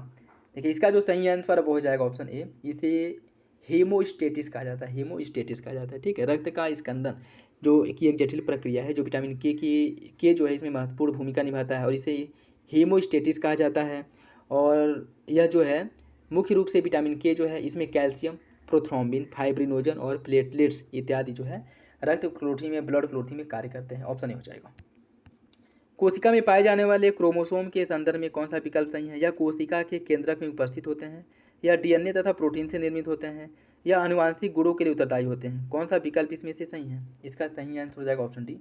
देखिए, इसका जो सही आंसर है वो हो जाएगा ऑप्शन ए। इसे हेमोस्टेटिस कहा जाता है। हेमोस्टेटिस कहा जाता है। ठीक है, रक्त का स्कंदन जो कि एक जटिल प्रक्रिया है जो विटामिन के जो है इसमें महत्वपूर्ण भूमिका निभाता है और इसे हेमोस्टेटिस कहा जाता है। और यह जो है मुख्य रूप से विटामिन के जो है इसमें कैल्शियम, प्रोथ्रोम्बिन, फाइब्रिनोजन और प्लेटलेट्स इत्यादि जो है रक्त क्लोथी में, ब्लड क्लोथी में कार्य करते हैं। ऑप्शन ए हो जाएगा। कोशिका में पाए जाने वाले क्रोमोसोम के संदर्भ में कौन सा विकल्प सही है? या कोशिका के केंद्रक में उपस्थित होते हैं, या डीएनए तथा प्रोटीन से निर्मित होते हैं, या आनुवांशिक गुणों के लिए उत्तरदायी होते हैं? कौन सा विकल्प इसमें से सही है? इसका सही आंसर हो जाएगा ऑप्शन डी।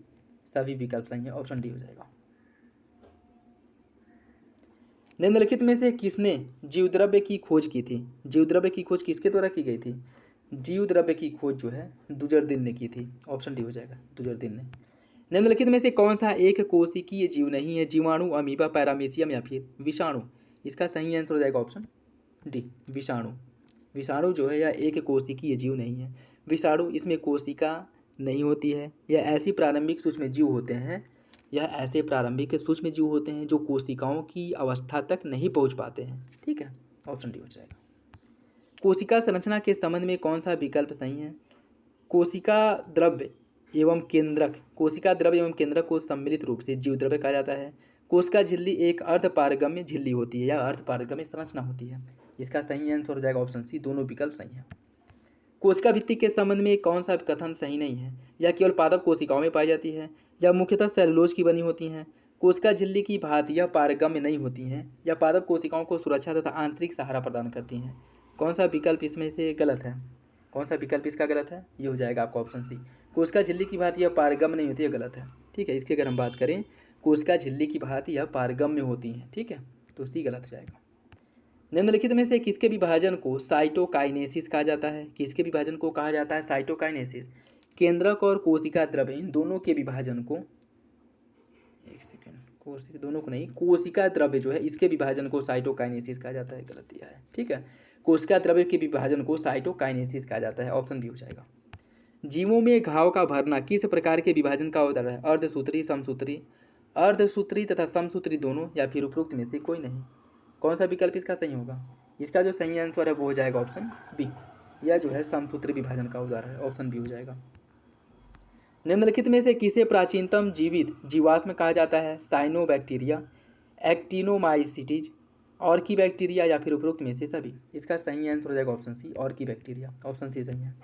सभी विकल्प सही है। ऑप्शन डी हो जाएगा। निम्नलिखित में से किसने जीवद्रव्य की खोज की थी? जीवद्रव्य की खोज किसके द्वारा की गई थी? जीवद्रव्य की खोज जो है दुजरदिन ने की थी। ऑप्शन डी हो जाएगा, दुजरदिन ने। निम्नलिखित में से कौन सा एक कोशिकीय जीव नहीं है? जीवाणु, अमीबा, पैरामीशियम या फिर विषाणु? इसका सही आंसर हो जाएगा ऑप्शन डी। विषाणु। विषाणु जो है यह एक कोशिकीय जीव नहीं है। विषाणु, इसमें कोशिका नहीं होती है। यह ऐसी प्रारंभिक सूक्ष्म जीव होते हैं जो कोशिकाओं की अवस्था तक नहीं पहुंच पाते हैं। ठीक है, ऑप्शन डी हो जाएगा। कोशिका संरचना के संबंध में कौन सा विकल्प सही है? कोशिका द्रव्य एवं केंद्रक को सम्मिलित रूप से जीवद्रव्य कहा जाता है। कोशिका झिल्ली एक अर्धपारगम्य झिल्ली होती है या अर्धपारगम्य संरचना होती है। इसका सही आंसर हो जाएगा ऑप्शन सी। दोनों विकल्प सही है। कोशिका भित्ति के संबंध में कौन सा कथन सही नहीं है? यह केवल पादप कोशिकाओं में पाई जाती है, या मुख्यतः सेलुलोज की बनी होती हैं। कोशिका झिल्ली की भांति यह पारगम्य नहीं होती हैं, या पादप कोशिकाओं को सुरक्षा तथा आंतरिक सहारा प्रदान करती हैं? कौन सा विकल्प इसमें से गलत है? कौन सा विकल्प इसका गलत है? ये हो जाएगा आपका ऑप्शन सी। कोशिका झिल्ली की भांति यह पारगम्य नहीं होती है, गलत है। ठीक है, इसकी अगर हम बात करें, कोशिका झिल्ली की भांति यह पारगम्य होती हैं। ठीक है, तो सी गलत हो जाएगा। निम्नलिखित में से किसके विभाजन को साइटोकाइनेसिस कहा जाता है? किसके विभाजन को कहा जाता है साइटोकाइनेसिस? केंद्रक और कोशिका द्रव्य, इन दोनों के विभाजन को, कोशिका द्रव्य जो है इसके विभाजन को साइटोकाइनेसिस कहा जाता है। गलत दिया है। ठीक है, कोशिका द्रव्य के विभाजन को साइटोकाइनेसिस कहा जाता है। ऑप्शन बी हो जाएगा। जीवों में घाव का भरना किस प्रकार के विभाजन का उदाहरण है? अर्धसूत्री तथा समसूत्री दोनों, या फिर उपरोक्त में से कोई नहीं? कौन सा विकल्प इसका सही होगा? इसका जो सही आंसर है वो हो जाएगा ऑप्शन बी। यह जो है समसूत्री विभाजन का उदाहरण है। ऑप्शन बी हो जाएगा। निम्नलिखित में से किसे प्राचीनतम जीवित जीवाश्म कहा जाता है? साइनोबैक्टीरिया, एक्टिनोमाइसिटीज, ऑर्किबैक्टीरिया या फिर उपरोक्त में से सभी? इसका सही आंसर हो जाएगा ऑप्शन सी, ऑर्किबैक्टीरिया। ऑप्शन सी सही है।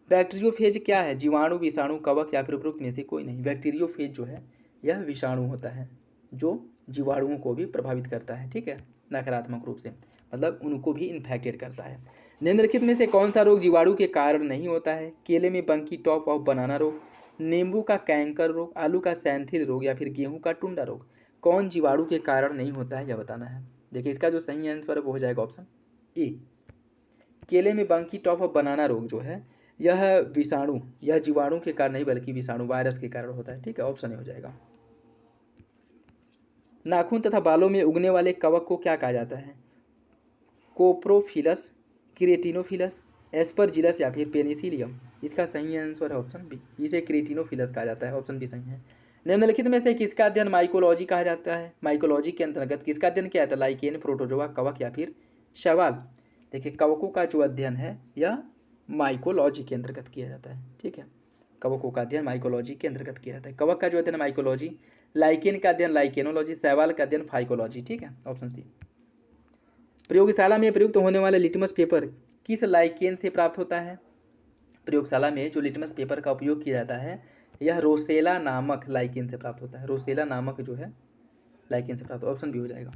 बैक्टीरियोफेज क्या है? जीवाणु, विषाणु, कवक या फिर उपरोक्त में से कोई नहीं? बैक्टीरियोफेज जो है यह विषाणु होता है जो जीवाणुओं को भी प्रभावित करता है। ठीक है, नकारात्मक रूप से, मतलब उनको भी इन्फेक्टेड करता है। निम्नलिखित में से कौन सा रोग जीवाणु के कारण नहीं होता है? केले में बंकी टॉप ऑफ बनाना रोग, नींबू का कैंकर रोग, आलू का सैंथिल रोग या फिर गेहूं का टुंडा रोग? कौन जीवाणु के कारण नहीं होता है यह बताना है। देखिए, इसका जो सही आंसर है वो हो जाएगा ऑप्शन ए। केले में बंकी टॉप ऑफ बनाना रोग जो है यह विषाणु, यह जीवाणु के कारण नहीं बल्कि विषाणु वायरस के कारण होता है। ठीक है, ऑप्शन ए हो जाएगा। नाखून तथा बालों में उगने वाले कवक को क्या कहा जाता है? कोप्रोफिलस, क्रेटिनोफिलस, एस्परजिलस या फिर पेनिसिलियम। इसका सही आंसर है ऑप्शन बी, इसे क्रेटिनोफिलस कहा जाता है। ऑप्शन बी सही है। निम्नलिखित में से किसका अध्ययन माइकोलॉजी कहा जाता है? माइकोलॉजी के अंतर्गत किसका अध्ययन किया जाता है? लाइकेन, प्रोटोजोआ, कवक या फिर शैवाल। देखिए कवकों का जो अध्ययन है यह माइकोलॉजी के अंतर्गत किया जाता है। ठीक है, कवकों का अध्ययन माइकोलॉजी के अंतर्गत किया जाता है। कवक का जो अध्ययन माइकोलॉजी, लाइकेन का अध्ययन लाइकेनोलॉजी, शैवाल का अध्ययन फाइकोलॉजी। ठीक है, ऑप्शन सी। प्रयोगशाला में प्रयुक्त होने वाला लिटमस पेपर किस लाइकेन से प्राप्त होता है? प्रयोगशाला में जो लिटमस पेपर का उपयोग किया जाता है यह रोसेला नामक लाइकेन से प्राप्त होता है। रोसेला नामक जो है लाइकेन से प्राप्त, ऑप्शन बी हो जाएगा।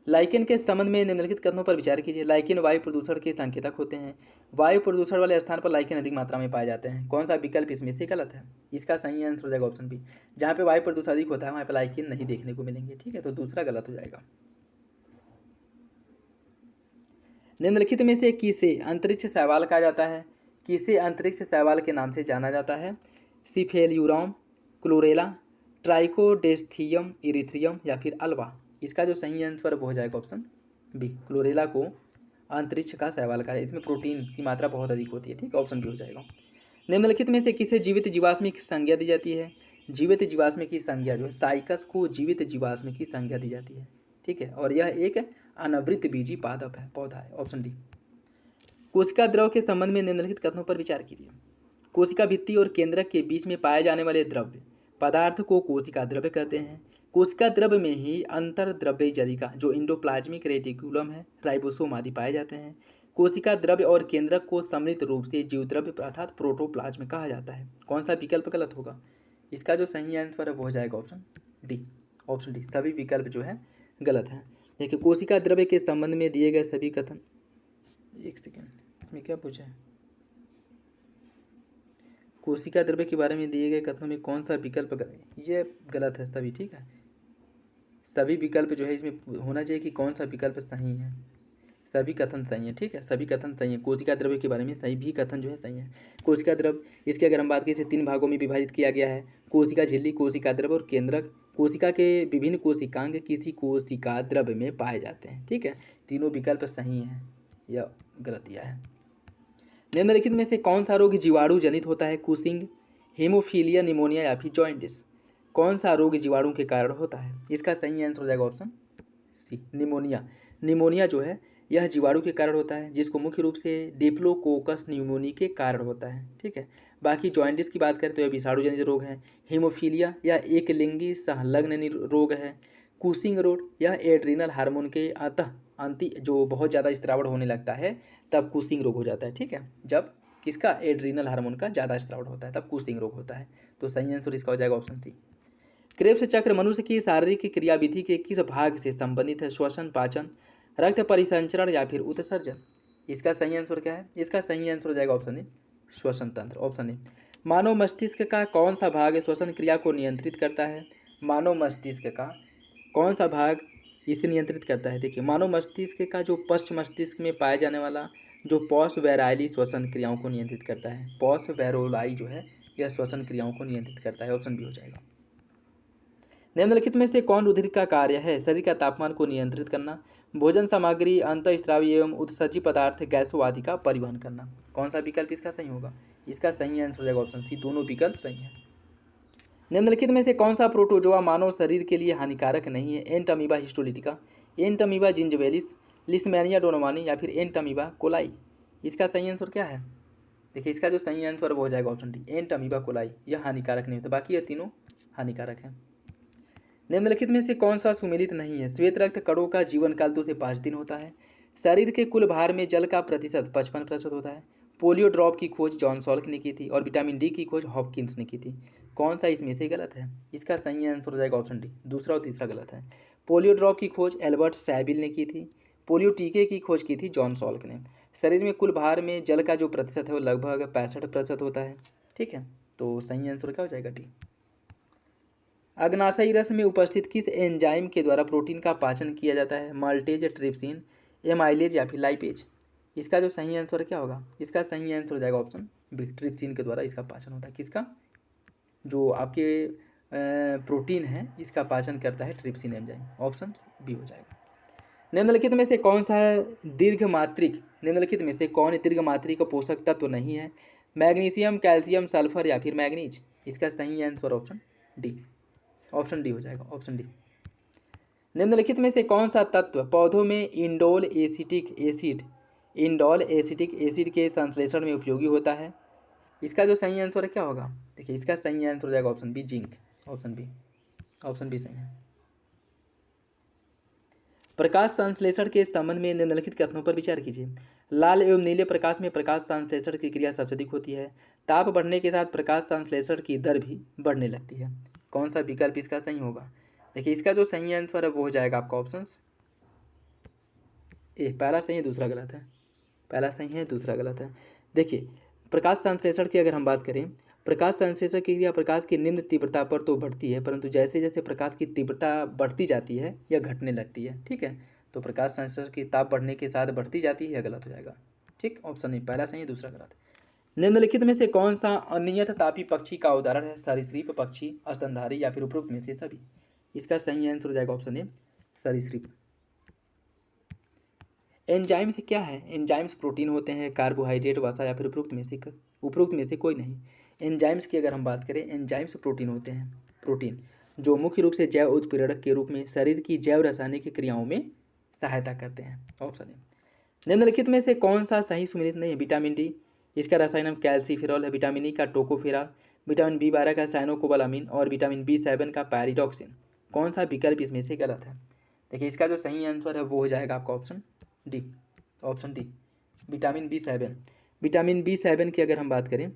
लाइकेन के संबंध में निम्नलिखित कथनों पर विचार कीजिए। लाइकेन वायु प्रदूषण के संकेतक होते हैं। वायु प्रदूषण वाले स्थान पर लाइकेन अधिक मात्रा में पाए जाते हैं। कौन सा विकल्प इसमें से गलत है? इसका सही आंसर हो जाएगा ऑप्शन बी। जहाँ पे वायु प्रदूषण अधिक होता है वहाँ पे लाइकेन नहीं देखने को मिलेंगे। ठीक है, तो दूसरा गलत हो जाएगा। निम्नलिखित में से किसे अंतरिक्ष शैवाल कहा जाता है? किसे अंतरिक्ष शैवाल के नाम से जाना जाता है? सिफेल्यूराम, क्लोरेला, ट्राइकोडेस्थियम इरिथ्रियम या फिर अल्वा। इसका जो सही आंसर वो हो जाएगा ऑप्शन बी, क्लोरेला को अंतरिक्ष का शैवाल कहा जाता है। इसमें प्रोटीन की मात्रा बहुत अधिक होती है। ठीक है, ऑप्शन बी हो जाएगा। निम्नलिखित में से किसे जीवित जीवाश्म की संज्ञा दी जाती है? जीवित जीवाश्म की संज्ञा जो है साइकस को जीवित जीवाश्म की संज्ञा दी जाती है। ठीक है, और यह एक अनवृत बीजी पादप है, पौधा है। Option D. कोशिका द्रव के संबंध में निम्नलिखित कथनों पर विचार कीजिए। कोशिका भित्ति और केंद्रक के बीच में पाए जाने वाले द्रव्य पदार्थ को कोशिका द्रव्य कहते हैं। कोशिका द्रव्य में ही अंतर द्रव्य जलिका जो इंडोप्लाज्मिक रेटिकुलम है, राइबोसोम आदि पाए जाते हैं। कोशिका द्रव्य और केंद्रक को सम्मिलित रूप से जीवद्रव्य अर्थात प्रोटोप्लाज्म कहा जाता है। कौन सा विकल्प गलत होगा? इसका जो सही आंसर है वो हो जाएगा ऑप्शन डी। ऑप्शन डी, सभी विकल्प जो है गलत है। देखिए कोशिका द्रव्य के संबंध में दिए गए सभी कथन, एक सेकेंड, इसमें क्या पूछा है? कोशिका द्रव्य के बारे में दिए गए कथनों में कौन सा विकल्प ये गलत है सभी। ठीक है, सभी विकल्प जो है इसमें होना चाहिए कि कौन सा विकल्प सही है। सभी कथन सही है। ठीक है, सभी कथन सही है। कोशिका द्रव्य के बारे में सही भी कथन जो है सही है। कोशिका द्रव्य इसके अगर हम बात करें इसे 3 भागों में विभाजित किया गया है। कोशिका झिल्ली, कोशिका द्रव्य और केंद्रक। कोशिका के विभिन्न कोशिकांग किसी कोशिका द्रव्य में पाए जाते हैं। ठीक है, तीनों विकल्प सही हैं, यह गलत दिया है। निम्नलिखित में से कौन सा रोग जीवाणु जनित होता है? कुशिंग, हेमोफीलिया, निमोनिया या फिर जॉइंटिस। कौन सा रोग जीवाणु के कारण होता है? इसका सही आंसर हो जाएगा ऑप्शन सी, निमोनिया। निमोनिया जो है यह जीवाणु के कारण होता है जिसको मुख्य रूप से डिप्लोकोकस न्यूमोनी के कारण होता है। ठीक है, बाकी जॉइंटिस की बात करें तो यह विषाणु जनित रोग है। हीमोफीलिया यह एक लिंगी संलग्न रोग है। कुशिंग रोग यह एड्रीनल हार्मोन के अंति जो बहुत ज़्यादा स्त्रावण होने लगता है तब कुशिंग रोग हो जाता है। ठीक है, जब किसका एड्रीनल हार्मोन का ज़्यादा स्त्रावण होता है तब कुशिंग रोग होता है। तो सही आंसर इसका हो जाएगा ऑप्शन सी। क्रेब्स चक्र मनुष्य की शारीरिक क्रियाविधि के किस भाग से संबंधित है? श्वसन, पाचन, रक्त परिसंचरण या फिर उत्सर्जन। इसका सही आंसर क्या है? इसका सही आंसर हो जाएगा ऑप्शन ए, श्वसन तंत्र। Option A. मानव मस्तिष्क का कौन सा भाग श्वसन क्रिया को नियंत्रित करता है? मानव मस्तिष्क का कौन सा भाग इसे नियंत्रित करता है? देखिए मानव मस्तिष्क का जो पश्च मस्तिष्क में पाया जाने वाला जो पॉस वेराइली श्वसन क्रियाओं को नियंत्रित करता है। पॉस वेरोलाई जो है यह श्वसन क्रियाओं को नियंत्रित करता है। ऑप्शन बी हो जाएगा। निम्नलिखित में से कौन रुधिर का कार्य है? शरीर का तापमान को नियंत्रित करना, भोजन सामग्री, अंतःस्रावी एवं उत्सर्जी पदार्थ, गैसों आदि का परिवहन करना। कौन सा विकल्प इसका सही होगा? इसका सही आंसर हो जाएगा ऑप्शन सी, दोनों विकल्प सही है। निम्नलिखित में से कौन सा प्रोटोजोआ मानव शरीर के लिए हानिकारक नहीं है? एंटमीबा हिस्टोलिटिका, एंटमीबा जिंजवेलिस, लिस्मेनिया डोनोमानी या फिर एंटमीबा कोलाई। इसका सही आंसर क्या है? देखिए इसका जो सही आंसर वो हो जाएगा ऑप्शन डी, एंटमीबा कोलाई। यह हानिकारक नहीं होता, बाकी ये तीनों हानिकारक हैं। निम्नलिखित में से कौन सा सुमेलित नहीं है? श्वेत रक्त कणों का जीवन काल 2 से 5 दिन होता है। शरीर के कुल भार में जल का प्रतिशत 55% होता है। पोलियो ड्रॉप की खोज जॉन सॉल्क ने की थी और विटामिन डी की खोज हॉपकिंस ने की थी। कौन सा इसमें से गलत है? इसका सही आंसर हो जाएगा ऑप्शन डी, दूसरा और तीसरा गलत है। पोलियो ड्रॉप की खोज एल्बर्ट सैबिल ने की थी। पोलियो टीके की खोज की थी जॉन सॉल्क ने। शरीर में कुल भार में जल का जो प्रतिशत है वो लगभग 65% होता है। ठीक है, तो सही आंसर क्या हो जाएगा? डी। अग्नाशयी रस में उपस्थित किस एंजाइम के द्वारा प्रोटीन का पाचन किया जाता है? माल्टेज, ट्रिप्सिन, एमाइलेज या फिर लाइपेज। इसका जो सही आंसर क्या होगा, इसका सही आंसर हो जाएगा ऑप्शन बी, ट्रिप्सिन के द्वारा इसका पाचन होता है। किसका, जो आपके प्रोटीन है इसका पाचन करता है ट्रिप्सिन एंजाइम, ऑप्शन बी हो जाएगा। निम्नलिखित में से कौन सा दीर्घमात्रिक, निम्नलिखित में से कौन दीर्घमात्रिक पोषक तत्व नहीं है, मैग्नीशियम, कैल्शियम, सल्फर या फिर मैग्नीज। इसका सही answer option D, option D हो जाएगा, ऑप्शन डी। निम्नलिखित में से कौन सा तत्व पौधों में इंडोल एसिटिक एसिड के संश्लेषण में उपयोगी होता है। इसका जो सही आंसर है क्या होगा, देखिए इसका सही आंसर हो जाएगा option B, zinc, option B, option B सही है। प्रकाश संश्लेषण के संबंध में निम्नलिखित कथनों पर विचार कीजिए। लाल एवं नीले प्रकाश में प्रकाश संश्लेषण की क्रिया सबसे अधिक होती है। ताप बढ़ने के साथ प्रकाश संश्लेषण की दर भी बढ़ने लगती है। कौन सा विकल्प इसका सही होगा, देखिए इसका जो सही आंसर है वो हो जाएगा आपका ऑप्शन ए, पहला सही है दूसरा गलत है, पहला सही है दूसरा गलत है। देखिए प्रकाश संश्लेषण की अगर हम बात करें, प्रकाश संश्लेषण की क्रिया प्रकाश की निम्न तीव्रता पर तो बढ़ती है, परंतु जैसे जैसे प्रकाश की तीव्रता बढ़ती जाती है या घटने लगती है, ठीक है। तो प्रकाश संश्लेषण की ताप बढ़ने के साथ बढ़ती जाती है या गलत हो जाएगा, ठीक, ऑप्शन ए, पहला सही है दूसरा गलत। निम्नलिखित में से कौन सा अनियत तापी पक्षी का उदाहरण है, सरीसृप पक्षी, स्तनधारी या फिर उपरोक्त में से सभी। इसका सही आंसर हो जाएगा ऑप्शन ए, सरीसृप। एंजाइम्स क्या है, एंजाइम्स प्रोटीन होते हैं, कार्बोहाइड्रेट, वसा या फिर उपरोक्त में से कोई नहीं। एंजाइम्स की अगर हम बात करें, एंजाइम्स प्रोटीन होते हैं, प्रोटीन जो मुख्य रूप से जैव उत्प्रेरक के रूप में शरीर की जैव रासायनिक क्रियाओं में सहायता करते हैं, ऑप्शन ए। निम्नलिखित में से कौन सा सही सुमेलित नहीं है, विटामिन डी, इसका रसायन नाम कैल्सीफेरॉल है, विटामिन ई का टोकोफेरॉल, विटामिन बी12 का साइनोकोबालामिन और विटामिन बी7 का पैरिडॉक्सिन। कौन सा विकल्प इसमें से गलत है, देखिए इसका जो सही आंसर है वो हो जाएगा आपका option D, option D, vitamin बी7। विटामिन बी7 की अगर हम बात करें,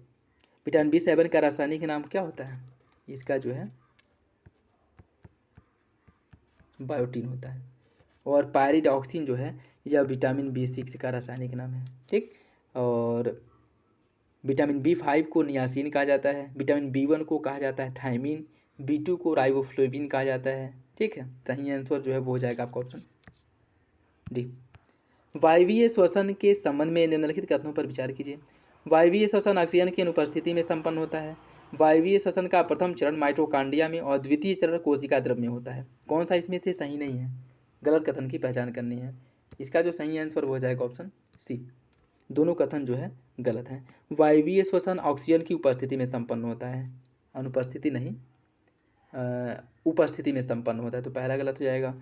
विटामिन बी7 का रासायनिक नाम क्या होता है, इसका जो है बायोटीन होता है, और पायरिडॉक्सिन जो है यह विटामिन बी6 का रासायनिक नाम है, ठीक। और विटामिन बी5 को नियासिन कहा जाता है, विटामिन बी1 को कहा जाता है थायमिन, बी2 को राइबोफ्लेविन कहा जाता है, ठीक है। सही आंसर जो है वो हो जाएगा आपका ऑप्शन डी। वायवीय श्वसन के संबंध में निम्नलिखित कथनों पर विचार कीजिए। वायवीय श्वसन ऑक्सीजन की अनुपस्थिति में संपन्न होता है। वायवीय श्वसन का प्रथम चरण माइटोकांड्रिया में और द्वितीय चरण कोशिका द्रव्य में होता है। कौन सा इसमें से सही नहीं है, गलत कथन की पहचान करनी है। इसका जो सही आंसर हो जाएगा ऑप्शन सी, दोनों कथन जो है गलत हैं। वायवीय श्वसन ऑक्सीजन की उपस्थिति में संपन्न होता है, अनुपस्थिति नहीं, उपस्थिति में संपन्न होता है, तो पहला गलत हो जाएगा।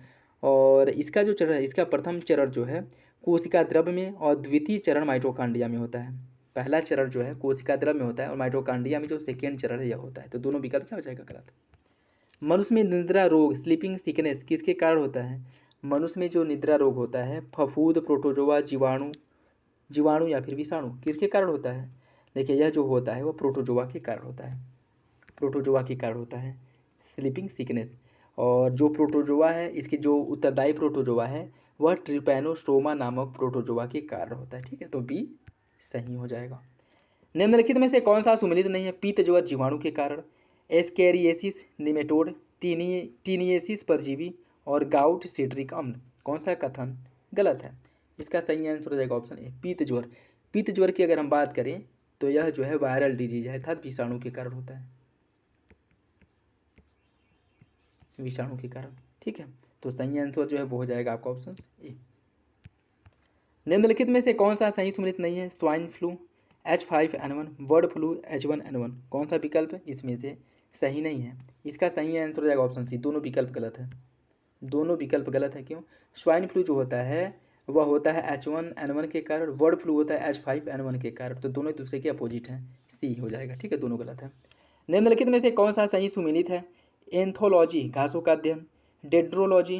और इसका जो चरण है, इसका प्रथम चरण जो है कोशिका द्रव्य में और द्वितीय चरण माइटोकांड्रिया में होता है। पहला चरण जो है कोशिका द्रव्य में होता है और माइटोकांड्रिया में जो सेकेंड चरण है यह होता है, तो दोनों विकल्प क्या हो जाएगा गलत। मनुष्य में निद्रा रोग, स्लीपिंग सिकनेस किसके कारण होता है। मनुष्य में जो निद्रा रोग होता है फफूंद, प्रोटोजोआ, जीवाणु या फिर विषाणु, किसके कारण होता है। देखिए यह जो होता है वह प्रोटोजोआ के कारण होता है, प्रोटोजोआ के कारण होता है स्लीपिंग सिकनेस। और जो प्रोटोजोआ है, इसके जो उत्तरदायी प्रोटोजोआ है वह ट्रिपैनोस्टोमा नामक प्रोटोजोआ के कारण होता है, ठीक है, तो बी सही हो जाएगा। निम्नलिखित में से कौन सा सुमेलित नहीं है, पीतज्वर जीवाणु के कारण, एस्केरिएसिस, निमेटोड, टीनिएसिस परजीवी और गाउट सिड्रिक अम्ल। कौन सा कथन गलत है, इसका सही आंसर हो जाएगा ऑप्शन ए, पीतज्वर। पीतज्वर की अगर हम बात करें तो यह जो है वायरल डिजीज है अर्थात विषाणु के कारण होता है, विषाणु के कारण, ठीक है। तो सही आंसर जो है वो हो जाएगा आपका ऑप्शन ए। निम्नलिखित में से कौन सा सही सुमेलित नहीं है, swine flu, H5N1, bird flu, H1N1। कौन सा विकल्प इसमें से सही नहीं है, इसका सही आंसर हो जाएगा ऑप्शन सी, दोनों विकल्प गलत है, दोनों विकल्प गलत है। क्यों, स्वाइन फ्लू जो होता है वह होता है H1N1 के कारण, बर्ड फ्लू होता है H5N1 के कारण, तो दोनों एक दूसरे के अपोजिट हैं, सी हो जाएगा, ठीक है, दोनों गलत है। निम्नलिखित में से कौन सा सही सुमेलित है, एंथोलॉजी घासों का अध्ययन, डेंड्रोलॉजी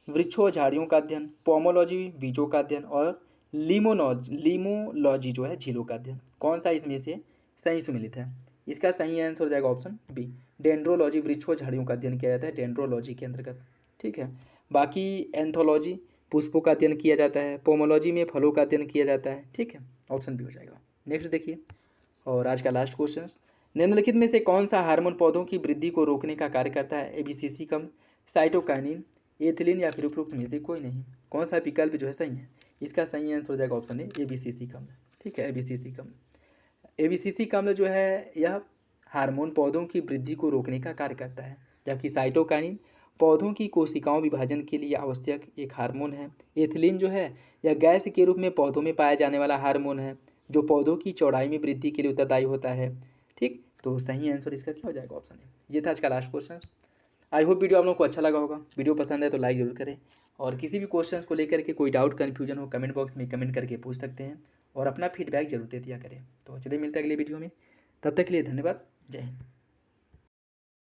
वृक्षों झाड़ियों का अध्ययन, पोमोलॉजी बीजों का अध्ययन और लीमोलॉजी जो है झीलों का अध्ययन। कौन सा इसमें से सही सुमेलित है, इसका सही आंसर हो जाएगा ऑप्शन बी, डेंड्रोलॉजी वृक्षों झाड़ियों का अध्ययन किया जाता है डेंड्रोलॉजी के अंतर्गत, ठीक है। बाकी एंथोलॉजी पुष्पों का अध्ययन किया जाता है, पोमोलॉजी में फलों का अध्ययन किया जाता है, ठीक है, ऑप्शन बी हो जाएगा। नेक्स्ट देखिए, और आज का लास्ट क्वेश्चन, निम्नलिखित में से कौन सा हार्मोन पौधों की वृद्धि को रोकने का कार्य करता है, एबीसीसी कम, साइटोकाइनिन, एथिलीन या फिर उपरोक्त में से कोई नहीं। कौन सा विकल्प जो है सही है, इसका सही आंसर हो जाएगा ऑप्शन ए ABCC कम्ल। ठीक है, ABCC कम्ल। ABCC कम्ल जो है यह हार्मोन पौधों की वृद्धि को रोकने का कार्य करता है, जबकि साइटोकाइनिन पौधों की कोशिकाओं विभाजन के लिए आवश्यक एक हार्मोन है। एथिलीन जो है यह गैस के रूप में पौधों में पाया जाने वाला हार्मोन है, जो पौधों की चौड़ाई में वृद्धि के लिए उत्तरदायी होता है। ठीक, तो सही आंसर इसका क्या हो जाएगा ऑप्शन ए। ये था आज का last question. I hope video आप लोगों को अच्छा लगा होगा। वीडियो पसंद है तो लाइक जरूर करें, और किसी भी क्वेश्चन को लेकर के कोई डाउट कन्फ्यूजन हो कमेंट बॉक्स में कमेंट करके पूछ सकते हैं, और अपना फीडबैक जरूर दे दिया करें। तो चलिए मिलते हैं अगले वीडियो में, तब तक के लिए धन्यवाद। जय हिंद।